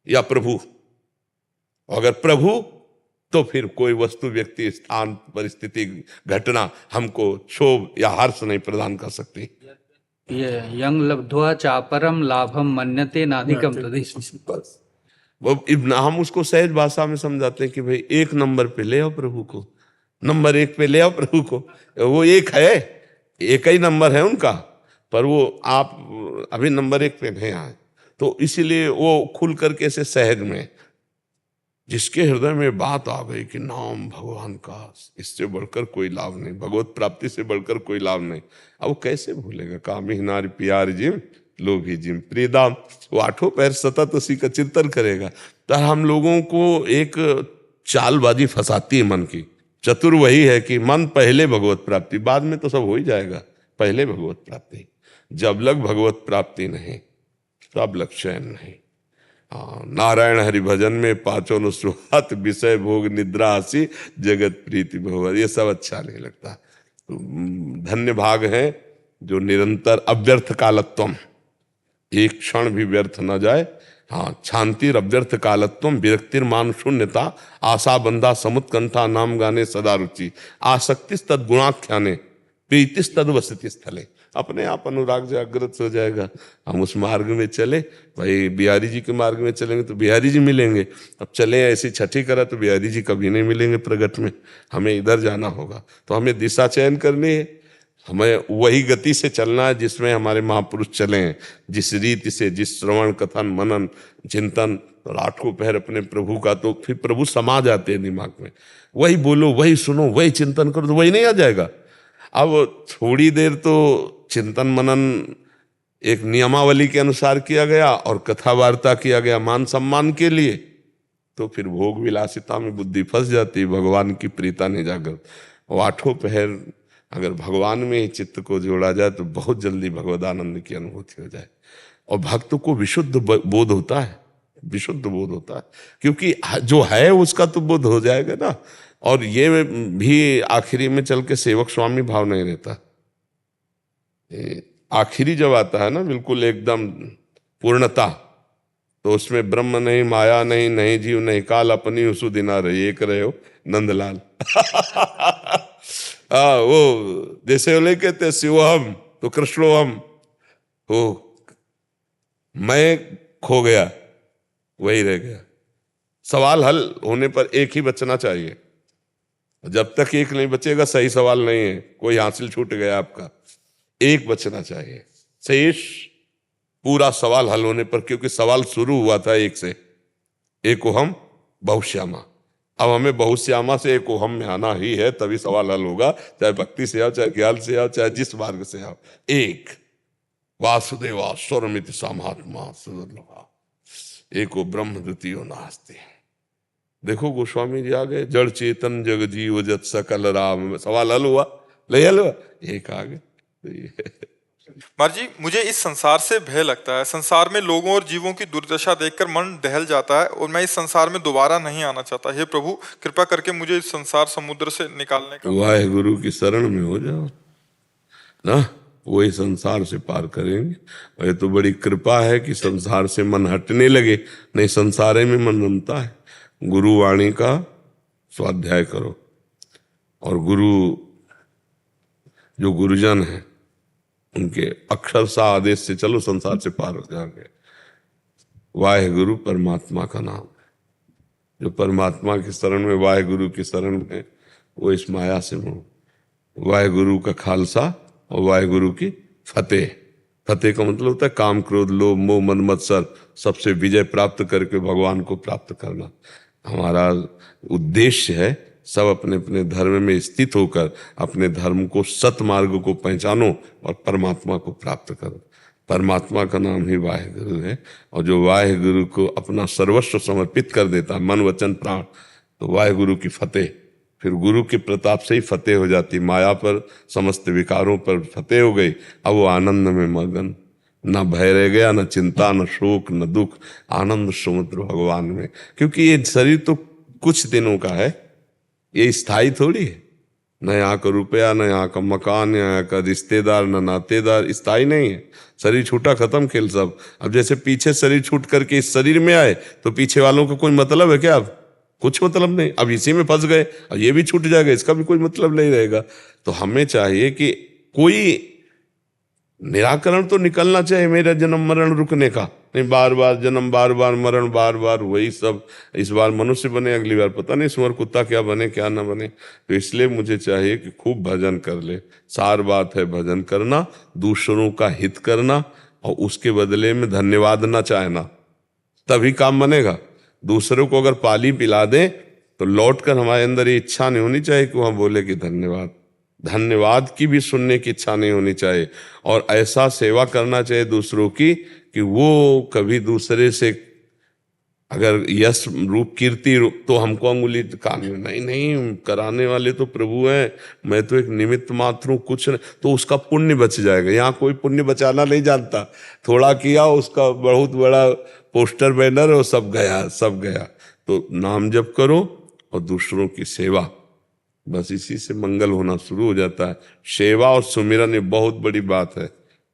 या प्रभु। अगर प्रभु तो फिर कोई वस्तु, व्यक्ति, स्थान, परिस्थिति, घटना हमको क्षोभ या हर्ष नहीं प्रदान कर सकती। ये यंग लब्ध्वा चापरम लाभम मन्यते नाधिकम तदेश। वो हम उसको सहज भाषा में समझाते हैं कि भाई 1 नंबर पे ले आओ प्रभु को, नंबर 1 पे ले आओ प्रभु को। वो एक है, एक ही नंबर है उनका, पर वो आप अभी नंबर 1 पे नहीं आए। तो इसीलिए वो खुल करके ऐसे सहज में, जिसके हृदय में बात आ गई कि नाम भगवान का, इससे बढ़कर कोई लाभ नहीं, भगवत प्राप्ति से बढ़कर कोई लाभ नहीं। अब वो कैसे भूलेगा? कामी नारी प्यार जिम लोभी जिम प्रियदाम, वो 8 पैर सतत उसी का चिंतन करेगा। तो हम लोगों को एक चालबाजी फंसाती है मन की। चतुर वही है कि मन पहले भगवत प्राप्ति, बाद में तो सब हो ही जाएगा, पहले भगवत प्राप्ति। जब लग भगवत प्राप्ति नहीं तब लग चैन नहीं। नारायण हरि भजन में 5 अनुस्वात, विषय भोग निद्रा हसी, जगत प्रीति भवर, ये सब अच्छा नहीं लगता। तो धन्य भाग है जो निरंतर अव्यर्थ कालत्वम, एक क्षण भी व्यर्थ न जाए। हाँ, शांतिर अव्यर्थ कालत्वम, विरक्तिर मान शून्यता, आशा बंधा समुत्कंठा, नाम गाने सदा रुचि, आसक्तिस तद गुणाख्याने, प्रीतिस तद वसति स्थले। अपने आप अनुराग जागृत हो जाएगा। हम उस मार्ग में चले, भाई बिहारी जी के मार्ग में चलेंगे तो बिहारी जी मिलेंगे। अब चले ऐसी छठी करा तो बिहारी जी कभी नहीं मिलेंगे प्रगट में, हमें इधर जाना होगा। तो हमें दिशा चयन करनी है, हमें वही गति से चलना है जिसमें हमारे महापुरुष चले हैं, जिस रीति से, जिस श्रवण कथन मनन चिंतन, तो 8 पहर अपने प्रभु का, तो फिर प्रभु समा जाते हैं दिमाग में। वही बोलो, वही सुनो, वही चिंतन करो, तो वही नहीं आ जाएगा। अब थोड़ी देर तो चिंतन मनन एक नियमावली के अनुसार किया गया और कथा वार्ता किया गया मान सम्मान के लिए, तो फिर भोग विलासिता में बुद्धि फंस जाती, भगवान की प्रीता नहीं जागृत। और 8 पहर अगर भगवान में ही चित्त को जोड़ा जाए तो बहुत जल्दी भगवदानंद की अनुभूति हो जाए। और भक्त को विशुद्ध बोध होता है, विशुद्ध बोध होता है, क्योंकि जो है उसका तो बोध हो जाएगा ना। और ये भी आखिरी में चल के सेवक स्वामी भाव नहीं रहता। आखिरी जब आता है ना, बिल्कुल एकदम पूर्णता, तो उसमें ब्रह्म नहीं, माया नहीं, नहीं जीव नहीं काल, अपनी उसु दिना रही एक रहे हो नंदलाल। वो जैसे वो कहते हैं शिवोहम तो कृष्णोहम, हो मैं खो गया वही रह गया। सवाल हल होने पर एक ही बचना चाहिए, जब तक एक नहीं बचेगा सही सवाल नहीं है, कोई हासिल छूट गया आपका, एक बचना चाहिए। शेष पूरा सवाल हल होने पर, क्योंकि सवाल शुरू हुआ था एक से, एको हम बहुश्यामा, अब हमें बहुश्यामा से एको हम में आना ही है, तभी सवाल हल होगा, चाहे भक्ति से आओ, चाहे ज्ञान से आओ, चाहे जिस मार्ग से आओ। एक वासुदेवा स्वरमिति सामात्मा सुदुर्लभा एको ब्रह्म द्वितीयो नास्ति। देखो गोस्वामी जी आ गए, जड़ चेतन जग जीव जत सकल राम, सवाल हल हुआ, ले हल हुआ, एक आ गए। महाराज जी, मुझे इस संसार से भय लगता है। संसार में लोगों और जीवों की दुर्दशा देखकर मन दहल जाता है और मैं इस संसार में दोबारा नहीं आना चाहता। हे प्रभु, कृपा करके मुझे इस संसार समुद्र से निकालने का। वाहे गुरु की शरण में हो जाओ ना, वही संसार से पार करेंगे। और ये तो बड़ी कृपा है कि संसार से मन हटने लगे, नहीं संसारे में मन रमता है। गुरु वाणी का स्वाध्याय करो, और गुरु जो गुरुजन है उनके अक्षरशः आदेश से चलो, संसार से पार हो जाओगे। वाहे गुरु परमात्मा का नाम, जो परमात्मा की शरण में, वाहे गुरु की शरण में, वो इस माया से मुँह। वाहे गुरु का खालसा और वाहे गुरु की फतेह। फतेह का मतलब होता है काम क्रोध लोभ मोह मद मत्सर सबसे विजय प्राप्त करके भगवान को प्राप्त करना। हमारा उद्देश्य है सब अपने अपने धर्म में स्थित होकर अपने धर्म को, सतमार्ग को पहचानो और परमात्मा को प्राप्त करो। परमात्मा का नाम ही वाहेगुरु है, और जो वाहेगुरु को अपना सर्वस्व समर्पित कर देता है, मन वचन प्राण, तो वाहेगुरु की फतेह। फिर गुरु के प्रताप से ही फतेह हो जाती, माया पर समस्त विकारों पर फतेह हो गई। अब वो आनंद में मगन, न भय रह गया, न चिंता, न शोक, न दुख, आनंद समुद्र भगवान में। क्योंकि ये शरीर तो कुछ दिनों का है, ये स्थायी थोड़ी है। न यहाँ का रुपया, न यहाँ का मकान, न यहाँ का रिश्तेदार, न नातेदार, स्थायी नहीं है। शरीर छूटा, खत्म खेल सब। अब जैसे पीछे शरीर छूट करके इस शरीर में आए तो पीछे वालों का कोई मतलब है क्या? अब कुछ मतलब नहीं, अब इसी में फंस गए, अब ये भी छूट जाएगा, इसका भी कोई मतलब नहीं रहेगा। तो हमें चाहिए कि कोई निराकरण तो निकलना चाहिए मेरा जन्म मरण रुकने का। नहीं बार बार जन्म, बार बार मरण, बार बार वही सब। इस बार मनुष्य बने, अगली बार पता नहीं सुअर कुत्ता क्या बने क्या ना बने। तो इसलिए मुझे चाहिए कि खूब भजन कर ले। सार बात है भजन करना, दूसरों का हित करना, और उसके बदले में धन्यवाद ना चाहना, तभी काम बनेगा। दूसरों को अगर पाली पिला दें तो लौट कर हमारे अंदर ये इच्छा नहीं होनी चाहिए कि वहाँ बोले कि धन्यवाद। धन्यवाद की भी सुनने की इच्छा नहीं होनी चाहिए, और ऐसा सेवा करना चाहिए दूसरों की कि वो कभी दूसरे से अगर यश रूप कीर्ति रूप तो हमको अंगुली कान में, नहीं नहीं, कराने वाले तो प्रभु हैं, मैं तो एक निमित्त मात्र हूँ, कुछ नहीं। तो उसका पुण्य बच जाएगा। यहाँ कोई पुण्य बचाना नहीं जानता, थोड़ा किया उसका बहुत बड़ा पोस्टर बैनर और सब गया, सब गया। तो नाम जप करो और दूसरों की सेवा, बस इसी से मंगल होना शुरू हो जाता है। सेवा और सुमिरन ये बहुत बड़ी बात है।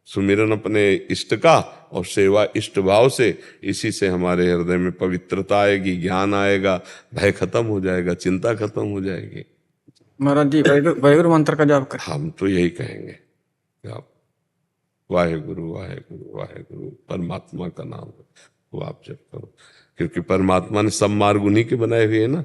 सुमिरन अपने इष्ट का और सेवा इष्ट भाव से, इसी से हमारे हृदय में पवित्रता आएगी, ज्ञान आएगा, भय खत्म हो जाएगा, चिंता खत्म हो जाएगी। महाराज जी वाहेगुरु मंत्र का जाप कर। हम तो यही कहेंगे कि आप वाहेगुरु वाहेगुरु वाहेगुरु परमात्मा का नाम वो आप जप करो, क्योंकि परमात्मा ने सब मार्ग उन्हीं के बनाए हुए हैं ना।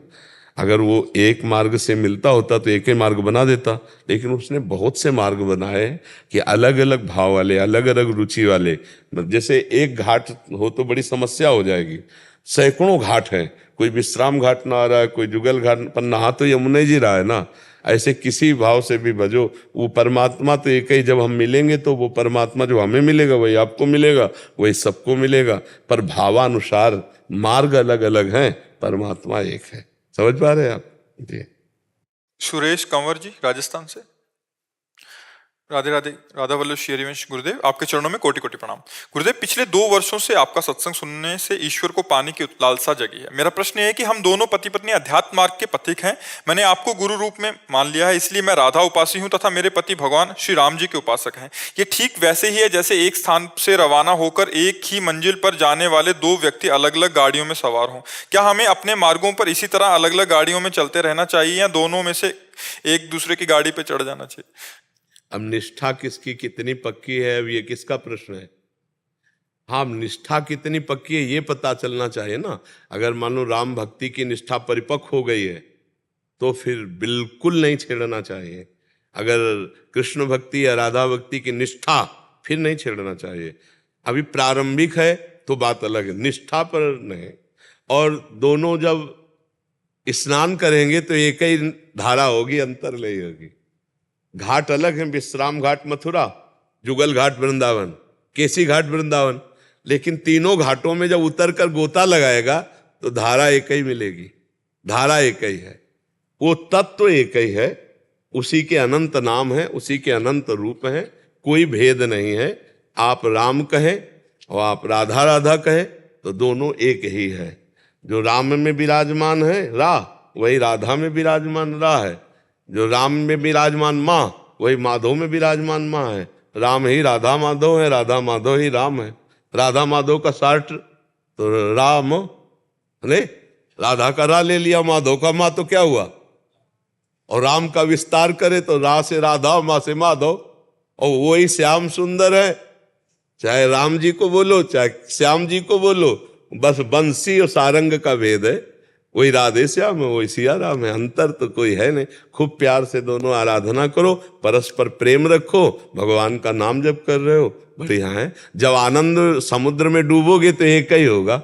अगर वो एक मार्ग से मिलता होता तो एक ही मार्ग बना देता, लेकिन उसने बहुत से मार्ग बनाए कि अलग अलग भाव वाले, अलग अलग रुचि वाले। जैसे एक घाट हो तो बड़ी समस्या हो जाएगी, सैकड़ों घाट हैं, कोई विश्राम घाट ना आ रहा है, कोई जुगल घाट, पर नहा तो यमुना जी रहा है ना। ऐसे किसी भाव से भी भजो, वो परमात्मा तो एक ही। जब हम मिलेंगे तो वो परमात्मा जो हमें मिलेगा वही आपको मिलेगा, वही सबको मिलेगा, पर भावानुसार मार्ग अलग अलग हैं, परमात्मा एक है। समझ पा रहे हैं आप जी? सुरेश कंवर जी राजस्थान से। राधे राधे। राधा वल्लभ श्री हरिवंश गुरुदेव, आपके चरणों में कोटि कोटि प्रणाम। गुरुदेव, पिछले 2 वर्षों से आपका सत्संग सुनने से ईश्वर को पाने की लालसा जगी है। मेरा प्रश्न यह है कि हम दोनों पति पत्नी अध्यात्म मार्ग के पथिक हैं। मैंने आपको गुरु रूप में मान लिया है, इसलिए मैं राधा उपासी हूं तथा मेरे पति भगवान श्री राम जी के उपासक हैं। ये ठीक वैसे ही है जैसे एक स्थान से रवाना होकर एक ही मंजिल पर जाने वाले 2 व्यक्ति अलग अलग गाड़ियों में सवार हों। क्या हमें अपने मार्गों पर इसी तरह अलग अलग गाड़ियों में चलते रहना चाहिए या दोनों में से एक दूसरे की गाड़ी पर चढ़ जाना चाहिए? अब निष्ठा किसकी कितनी पक्की है, अब ये किसका प्रश्न है? हाँ, निष्ठा कितनी पक्की है ये पता चलना चाहिए ना। अगर मान लो राम भक्ति की निष्ठा परिपक्व हो गई है तो फिर बिल्कुल नहीं छेड़ना चाहिए। अगर कृष्ण भक्ति या राधा भक्ति की निष्ठा, फिर नहीं छेड़ना चाहिए। अभी प्रारंभिक है तो बात अलग है, निष्ठा पर नहीं। और दोनों जब स्नान करेंगे तो एक ही धारा होगी, अंतर नहीं होगी। घाट अलग है, विश्राम घाट मथुरा, जुगल घाट वृंदावन, केसी घाट वृंदावन, लेकिन तीनों घाटों में जब उतर कर गोता लगाएगा तो धारा एक ही मिलेगी। धारा एक ही है, वो तत्व एक ही है, उसी के अनंत नाम है, उसी के अनंत रूप हैं, कोई भेद नहीं है। आप राम कहें और आप राधा राधा कहें तो दोनों एक ही है। जो राम में विराजमान है रा, वही राधा में विराजमान रा है। जो राम में विराजमान माँ, वही माधव में विराजमान माँ है। राम ही राधा माधव है, राधा माधव ही राम है। राधा माधव का शार्ट तो राम, ने राधा का रा ले लिया, माधव का माँ, तो क्या हुआ? और राम का विस्तार करे तो रा से राधा, माँ से माधव, और वही श्याम सुंदर है। चाहे राम जी को बोलो चाहे श्याम जी को बोलो, बस बंसी और सारंग का भेद है। वही राधे श्याम है, वही सिया राम है, अंतर तो कोई है नहीं। खूब प्यार से दोनों आराधना करो, परस्पर प्रेम रखो, भगवान का नाम जप कर रहे हो, बढ़िया है। जब आनंद समुद्र में डूबोगे तो एक ही होगा,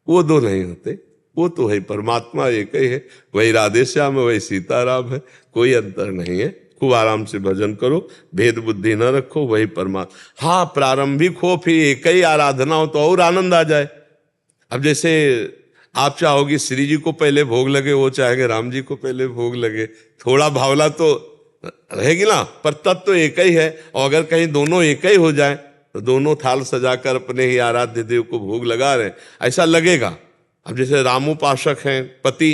वो दो नहीं होते, वो तो है परमात्मा एक ही है। वही राधे श्याम है, वही सीताराम है, कोई अंतर नहीं है। खूब आराम से भजन करो, भेद बुद्धि न रखो, वही परमात्मा। हाँ, प्रारंभिक हो फिर एक ही आराधना हो तो और आनंद आ जाए। अब जैसे आप चाहोगे श्री जी को पहले भोग लगे, वो चाहेंगे राम जी को पहले भोग लगे, थोड़ा भावना तो रहेगी ना, पर तत्व तो एक ही है। और अगर कहीं दोनों एक ही हो जाए तो दोनों थाल सजाकर अपने ही आराध्य देव को भोग लगा रहे, ऐसा लगेगा। अब जैसे राम उपासक हैं पति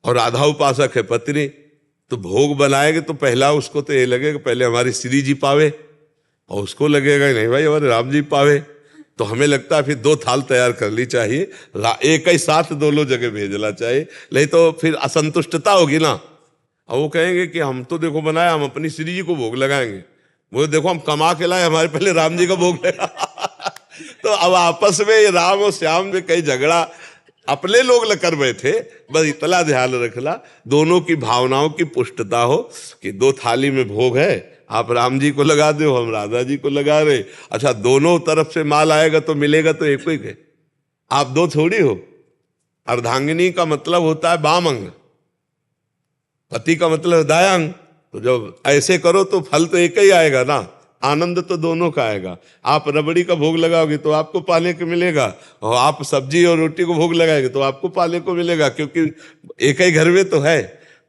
और राधा उपासक है पत्नी, तो भोग बनाएंगे तो पहला उसको तो ये लगेगा पहले हमारी श्री जी पावे, और उसको लगेगा नहीं भाई हमारे राम जी पावे। तो हमें लगता है फिर 2 थाल तैयार कर ली चाहिए, एक ही साथ दोनों जगह भेजना चाहिए, नहीं तो फिर असंतुष्टता होगी ना। और वो कहेंगे कि हम तो देखो बनाया, हम अपनी श्री जी को भोग लगाएंगे, वो देखो हम कमा के लाए, हमारे पहले राम जी का भोग लगा। तो अब आपस में राम और श्याम में कई झगड़ा अपने लोग कर बैठे। बस इतना ध्यान रखना, दोनों की भावनाओं की पुष्टता हो कि 2 थाली में भोग है, आप राम जी को लगा दो, हम राधा जी को लगा रहे। अच्छा, दोनों तरफ से माल आएगा तो मिलेगा तो एक ही है, आप 2 थोड़ी हो। अर्धांगिनी का मतलब होता है बाम अंग, पति का मतलब दायां अंग। तो जब ऐसे करो तो फल तो एक ही आएगा ना, आनंद तो दोनों का आएगा। आप रबड़ी का भोग लगाओगे तो आपको पाने को मिलेगा, और आप सब्जी और रोटी को भोग लगाएंगे तो आपको पाने को मिलेगा, क्योंकि एक ही घर में तो है।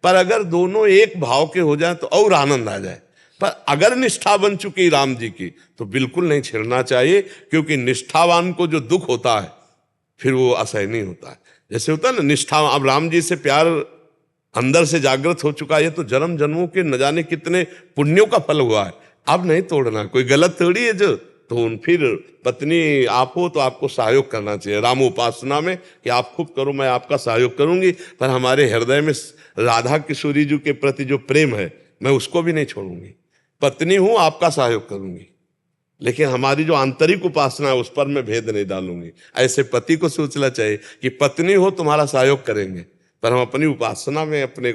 पर अगर दोनों एक भाव के हो जाए तो और आनंद आ जाए। पर अगर निष्ठा बन चुकी राम जी की तो बिल्कुल नहीं छेड़ना चाहिए, क्योंकि निष्ठावान को जो दुख होता है फिर वो असहनीय होता है। जैसे होता है ना निष्ठा, अब राम जी से प्यार अंदर से जागृत हो चुका है तो जन्म जन्मों के न जाने कितने पुण्यों का फल हुआ है, अब नहीं तोड़ना। कोई गलत थोड़ी है जो, तो फिर पत्नी आप हो तो आपको सहयोग करना चाहिए राम उपासना में, कि आप खूब करो मैं आपका सहयोग करूंगी, पर हमारे हृदय में राधा किशोरी जी के प्रति जो प्रेम है मैं उसको भी नहीं छोड़ूंगी। पत्नी हूं, आपका सहयोग करूंगी, लेकिन हमारी जो आंतरिक उपासना है उस पर मैं भेद नहीं डालूंगी। ऐसे पति को सोचना चाहिए कि पत्नी हो तुम्हारा सहयोग करेंगे, पर हम अपनी उपासना में अपने,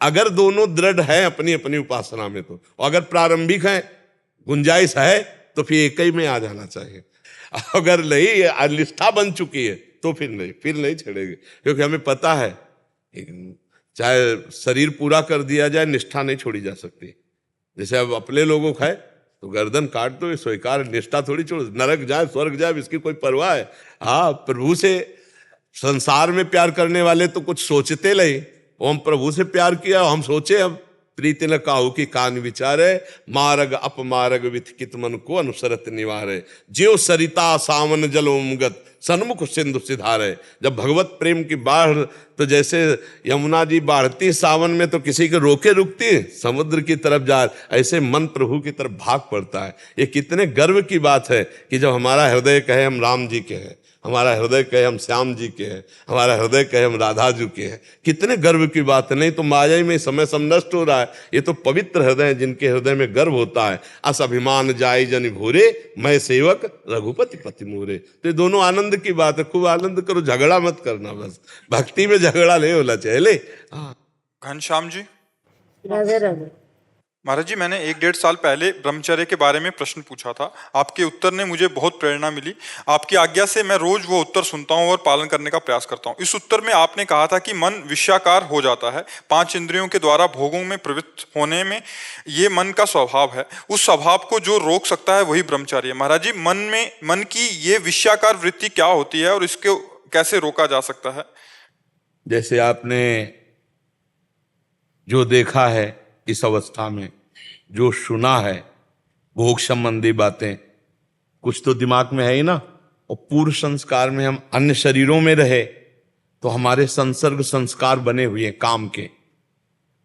अगर दोनों दृढ़ हैं अपनी अपनी उपासना में तो, अगर प्रारंभिक है गुंजाइश है तो फिर एक ही में आ जाना चाहिए। अगर नहीं निष्ठा बन चुकी है तो फिर नहीं छेड़ेंगे, क्योंकि हमें पता है चाहे शरीर पूरा कर दिया जाए निष्ठा नहीं छोड़ी जा सकती। जैसे अब अपने लोगों का है तो गर्दन काट दो, स्वीकार, निष्ठा थोड़ी छोड़, नरक जाए स्वर्ग जाए इसकी कोई परवाह है। हाँ, प्रभु से संसार में प्यार करने वाले तो कुछ सोचते नहीं, हम प्रभु से प्यार किया हम सोचे अब प्रीति न काहू की कान विचारे, मार्ग अपमार्ग विथ मन को अनुसरत निवारे। ज्यो सरिता सावन जल उमगत, सन्मुख सिंधु सिधारे। जब भगवत प्रेम की बाढ़, तो जैसे यमुना जी बाढ़ती सावन में तो किसी के रोके रुकती, समुद्र की तरफ जा, ऐसे मन प्रभु की तरफ भाग पड़ता है। ये कितने गर्व की बात है कि जब हमारा हृदय कहे हम राम जी के हैं, हमारा हृदय कहे हम श्याम जी के हैं, हमारा हृदय कहे हम राधा जी के हैं, कितने गर्व की बात है। नहीं तो माया में समय सब नष्ट हो रहा है। ये तो पवित्र हृदय है जिनके हृदय में गर्व होता है। अस अभिमान जाय जन भूरे, मैं सेवक रघुपति पति मोरे। तो ये दोनों आनंद की बात है, खूब आनंद करो, झगड़ा मत करना। बस भक्ति में झगड़ा नहीं होना चाहिए। ले घनश्याम जी। राधे राधे। महाराज जी, मैंने 1-1.5 साल पहले ब्रह्मचर्य के बारे में प्रश्न पूछा था। आपके उत्तर ने मुझे बहुत प्रेरणा मिली। आपकी आज्ञा से मैं रोज वो उत्तर सुनता हूँ और पालन करने का प्रयास करता हूँ। इस उत्तर में आपने कहा था कि मन विषयाकार हो जाता है। 5 इंद्रियों के द्वारा भोगों में प्रवृत्त होने में ये मन का स्वभाव है। उस स्वभाव को जो रोक सकता है वही ब्रह्मचर्य। महाराज जी, मन की ये विषयाकार वृत्ति क्या होती है और इसको कैसे रोका जा सकता है? जैसे आपने जो देखा है इस अवस्था में, जो सुना है भोग संबंधी बातें, कुछ तो दिमाग में है ही ना। और पूर्व संस्कार में हम अन्य शरीरों में रहे तो हमारे संसर्ग संस्कार बने हुए हैं काम के।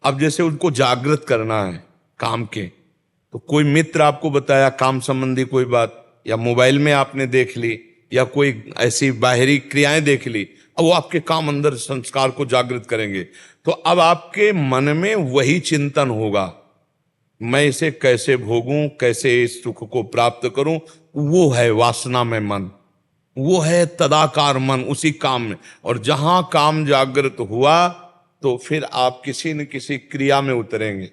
अब जैसे उनको जागृत करना है काम के, तो कोई मित्र आपको बताया काम संबंधी कोई बात, या मोबाइल में आपने देख ली, या कोई ऐसी बाहरी क्रियाएं देख ली, अब वो आपके काम अंदर संस्कार को जागृत करेंगे। तो अब आपके मन में वही चिंतन होगा, मैं इसे कैसे भोगूं, कैसे इस सुख को प्राप्त करूं। वो है वासना में मन, वो है तदाकार मन उसी काम में। और जहां काम जागृत हुआ तो फिर आप किसी न किसी क्रिया में उतरेंगे,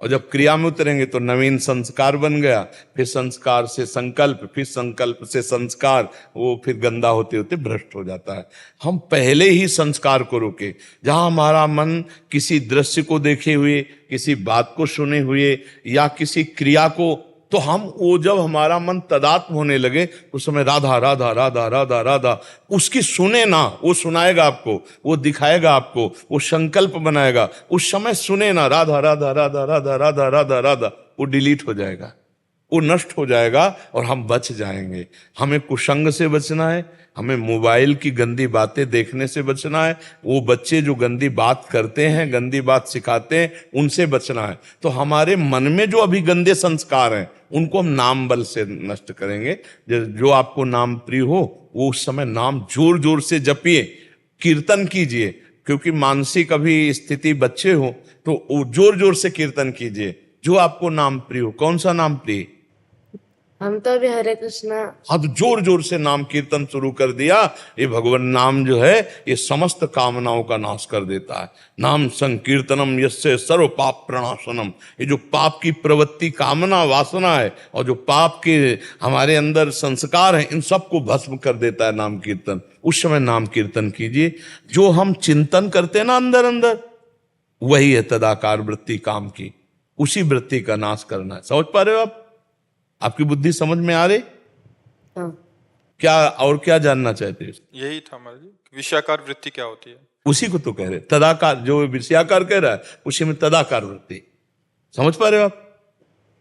और जब क्रिया में उतरेंगे तो नवीन संस्कार बन गया, फिर संस्कार से संकल्प, फिर संकल्प से संस्कार, वो फिर गंदा होते होते भ्रष्ट हो जाता है। हम पहले ही संस्कार को रोके। जहां हमारा मन किसी दृश्य को देखे हुए, किसी बात को सुने हुए, या किसी क्रिया को, तो हम वो जब हमारा मन तदात्म होने लगे उस समय राधा राधा राधा राधा राधा, उसकी सुने ना, वो सुनाएगा आपको, वो दिखाएगा आपको, वो संकल्प बनाएगा, उस समय सुने ना राधा राधा राधा राधा राधा राधा राधा, वो डिलीट हो जाएगा, वो नष्ट हो जाएगा और हम बच जाएंगे। हमें कुसंग से बचना है, हमें मोबाइल की गंदी बातें देखने से बचना है, वो बच्चे जो गंदी बात करते हैं, गंदी बात सिखाते हैं, उनसे बचना है। तो हमारे मन में जो अभी गंदे संस्कार हैं उनको हम नाम बल से नष्ट करेंगे। जो आपको नाम प्रिय हो वो उस समय नाम जोर जोर से जपिए, कीर्तन कीजिए, क्योंकि मानसिक अभी स्थिति बच्चे हो तो जोर जोर से कीर्तन कीजिए जो आपको नाम प्रिय हो। कौन सा नाम प्रिय? हम तो अभी हरे कृष्णा। हाँ, तो जोर जोर से नाम कीर्तन शुरू कर दिया। ये भगवान नाम जो है ये समस्त कामनाओं का नाश कर देता है। नाम संकीर्तनम यस्य सर्व पाप प्रणाशनम। ये जो पाप की प्रवृत्ति, कामना, वासना है, और जो पाप के हमारे अंदर संस्कार हैं, इन सबको भस्म कर देता है नाम कीर्तन। उस समय नाम कीर्तन कीजिए। जो हम चिंतन करते हैं ना अंदर अंदर, वही है तदाकार वृत्ति काम की। उसी वृत्ति का नाश करना है। समझ पा रहे हो आप? आपकी बुद्धि समझ में आ रही? हाँ। क्या और क्या जानना चाहते हो? यही था महाराज जी, विषयाकार वृत्ति क्या होती है? उसी को तो कह रहे, तदाकार। जो विषयाकार कह रहा है उसी में तदाकार वृत्ति। समझ पा रहे हो आप?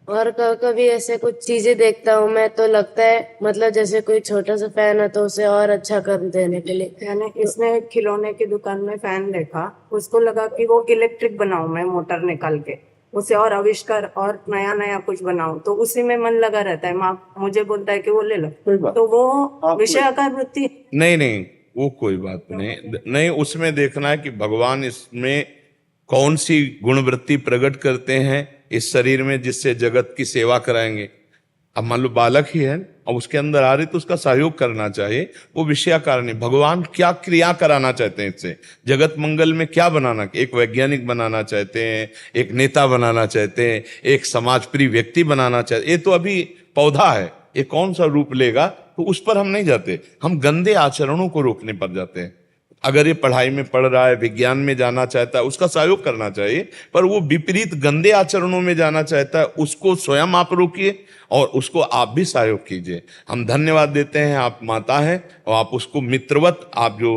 और कभी ऐसे कुछ चीजें देखता हूँ मैं तो लगता है, मतलब जैसे कोई छोटा सा फैन है तो उसे और अच्छा कर देने के लिए। मैंने इसने खिलौने की दुकान में फैन देखा, उसको लगा कि वो इलेक्ट्रिक बनाऊं मैं, मोटर निकाल के उसे और आविष्कार और नया नया कुछ बनाऊं, तो उसी में मन लगा रहता है। माँ मुझे बोलता है कि वो ले लो, तो वो विषयाकार वृत्ति नहीं, वो कोई बात नहीं। उसमें देखना है कि भगवान इसमें कौन सी गुणवृत्ति प्रकट करते हैं इस शरीर में, जिससे जगत की सेवा कराएंगे। अब मान लो बालक ही है और उसके अंदर आ रही, तो उसका सहयोग करना चाहिए। वो विषयाकार नहीं। भगवान क्या क्रिया कराना चाहते हैं इससे, जगत मंगल में क्या बनाना, एक वैज्ञानिक बनाना चाहते हैं, एक नेता बनाना चाहते हैं, एक समाज प्रिय व्यक्ति बनाना चाहते। ये तो अभी पौधा है, ये कौन सा रूप लेगा तो उस पर हम नहीं जाते। हम गंदे आचरणों को रोकने पर जाते हैं। अगर ये पढ़ाई में पढ़ रहा है, विज्ञान में जाना चाहता है, उसका सहयोग करना चाहिए। पर वो विपरीत गंदे आचरणों में जाना चाहता है, उसको स्वयं आप रोकिए और उसको आप भी सहयोग कीजिए। हम धन्यवाद देते हैं, आप माता हैं और आप उसको मित्रवत, आप जो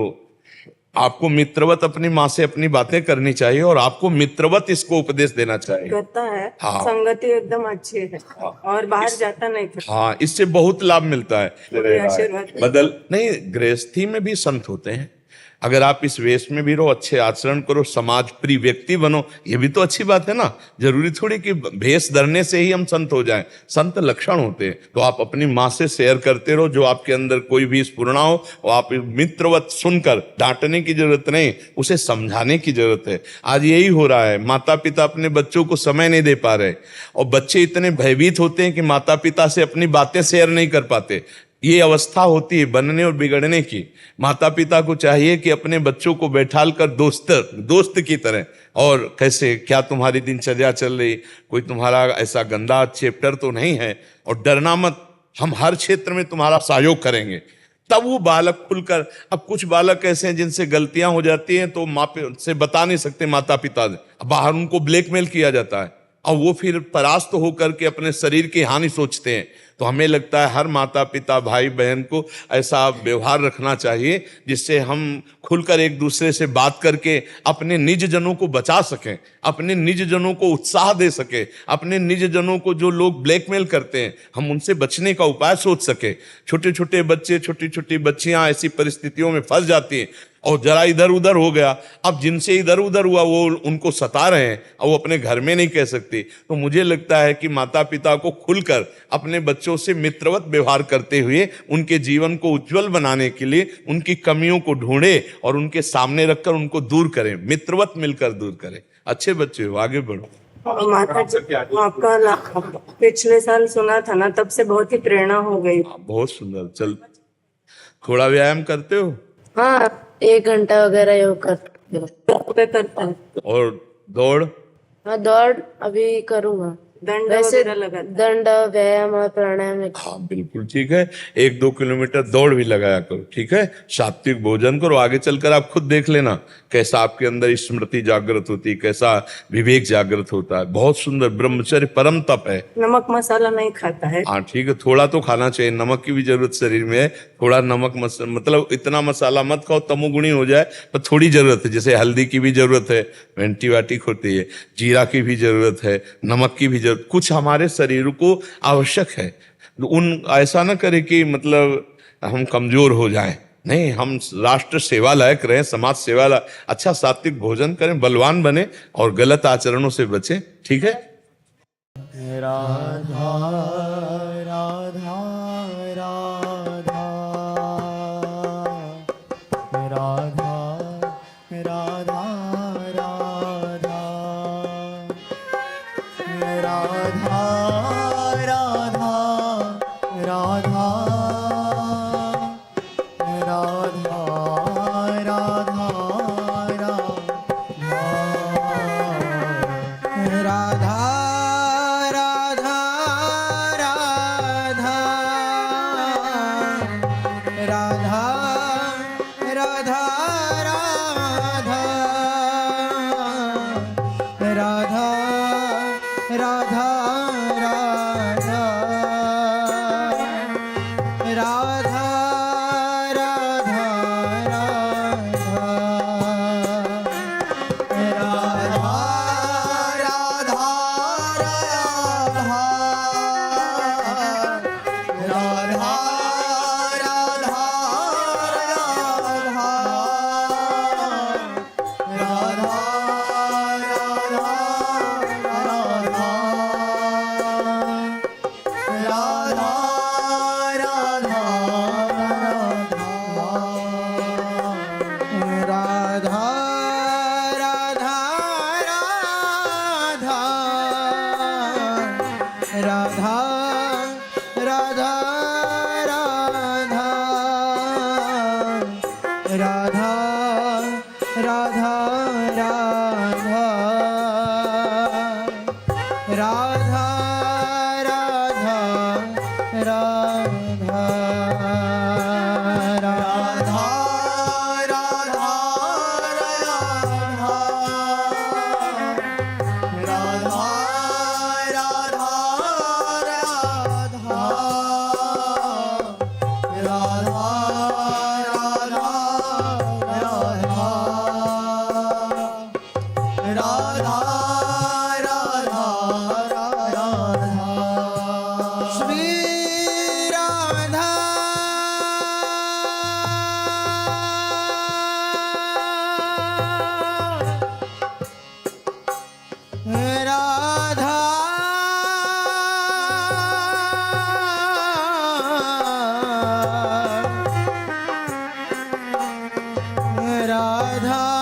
आपको मित्रवत अपनी माँ से अपनी बातें करनी चाहिए और आपको मित्रवत इसको उपदेश देना चाहिए। करता है, हाँ। संगति एकदम अच्छी है और बाहर जाता नहीं था। हाँ, इससे बहुत लाभ मिलता है। आशीर्वाद बदल नहीं, गृहस्थी में भी संत होते हैं। अगर आप इस वेश में भी रहो, अच्छे आचरण करो, समाज प्रिय व्यक्ति बनो, ये भी तो अच्छी बात है ना। जरूरी थोड़ी कि भेष धरने से ही हम संत हो जाएं। संत लक्षण होते हैं। तो आप अपनी माँ से शेयर करते रहो, जो आपके अंदर कोई भी स्फुरणा हो, और आप मित्रवत सुनकर, डांटने की जरूरत नहीं, उसे समझाने की जरूरत है। आज यही हो रहा है, माता पिता अपने बच्चों को समय नहीं दे पा रहे और बच्चे इतने भयभीत होते हैं कि माता पिता से अपनी बातें शेयर नहीं कर पाते। ये अवस्था होती है बनने और बिगड़ने की। माता पिता को चाहिए कि अपने बच्चों को बैठाल कर दोस्त की तरह, और कैसे, क्या तुम्हारी दिनचर्या चल रही, कोई तुम्हारा ऐसा गंदा चैप्टर तो नहीं है, और डरना मत, हम हर क्षेत्र में तुम्हारा सहयोग करेंगे। तब वो बालक खुलकर, अब कुछ बालक ऐसे हैं जिनसे गलतियां हो जाती हैं तो माँ से बता नहीं सकते माता पिता से, बाहर उनको ब्लैकमेल किया जाता है और वो फिर परास्त होकर के अपने शरीर की हानि सोचते हैं। तो हमें लगता है हर माता पिता भाई बहन को ऐसा व्यवहार रखना चाहिए जिससे हम खुलकर एक दूसरे से बात करके अपने निज जनों को बचा सकें, अपने निज जनों को उत्साह दे सके, अपने निज जनों को जो लोग ब्लैकमेल करते हैं हम उनसे बचने का उपाय सोच सके। छोटे छोटे बच्चे, छोटी छोटी बच्चियां ऐसी परिस्थितियों में फंस जाती हैं और जरा इधर उधर हो गया, अब जिनसे इधर उधर हुआ वो उनको सता रहे हैं और वो अपने घर में नहीं कह सकती। तो मुझे लगता है कि माता पिता को खुलकर अपने बच्चों से मित्रवत व्यवहार करते हुए उनके जीवन को उज्जवल बनाने के लिए उनकी कमियों को ढूंढे और उनके सामने रखकर उनको दूर करें, मित्रवत मिलकर दूर करें। अच्छे बच्चे हो, आगे बढ़ो। माता जी आपका पिछले साल सुना था ना, तब से बहुत ही प्रेरणा हो गई। बहुत सुंदर। चल, थोड़ा व्यायाम करते हो? हाँ, 1 घंटा वगैरह योग करता है। और दौड़? हाँ, दौड़ अभी करूँगा। दंड वैसे वगैरह लगा, दंड, व्यायाम और प्राणायाम। हाँ बिल्कुल ठीक है। 1-2 किलोमीटर दौड़ भी लगाया करो, ठीक है। सात्विक भोजन करो। आगे चलकर आप खुद देख लेना कैसा आपके अंदर स्मृति जागृत होती है, कैसा विवेक जागृत होता है। बहुत सुंदर। ब्रह्मचर्य परम तप है। नमक मसाला नहीं खाता है। हाँ ठीक है, थोड़ा तो खाना चाहिए, नमक की भी जरूरत शरीर में है। थोड़ा नमक मतलब इतना मसाला मत खाओ तमोगुणी हो जाए, पर थोड़ी जरूरत है। जैसे हल्दी की भी जरूरत है, एंटीबायोटिक होती है, जीरा की भी जरूरत है, नमक की भी जरूरत, कुछ हमारे शरीर को आवश्यक है। उन ऐसा ना करे कि मतलब हम कमजोर हो जाएं, नहीं, हम राष्ट्र सेवा लायक रहें, समाज सेवा लायक, अच्छा सात्विक भोजन करें, बलवान बने और गलत आचरणों से बचें, ठीक है। राधा राधा राधा राधा राधा राधा राधा राधा राधा राधा राधा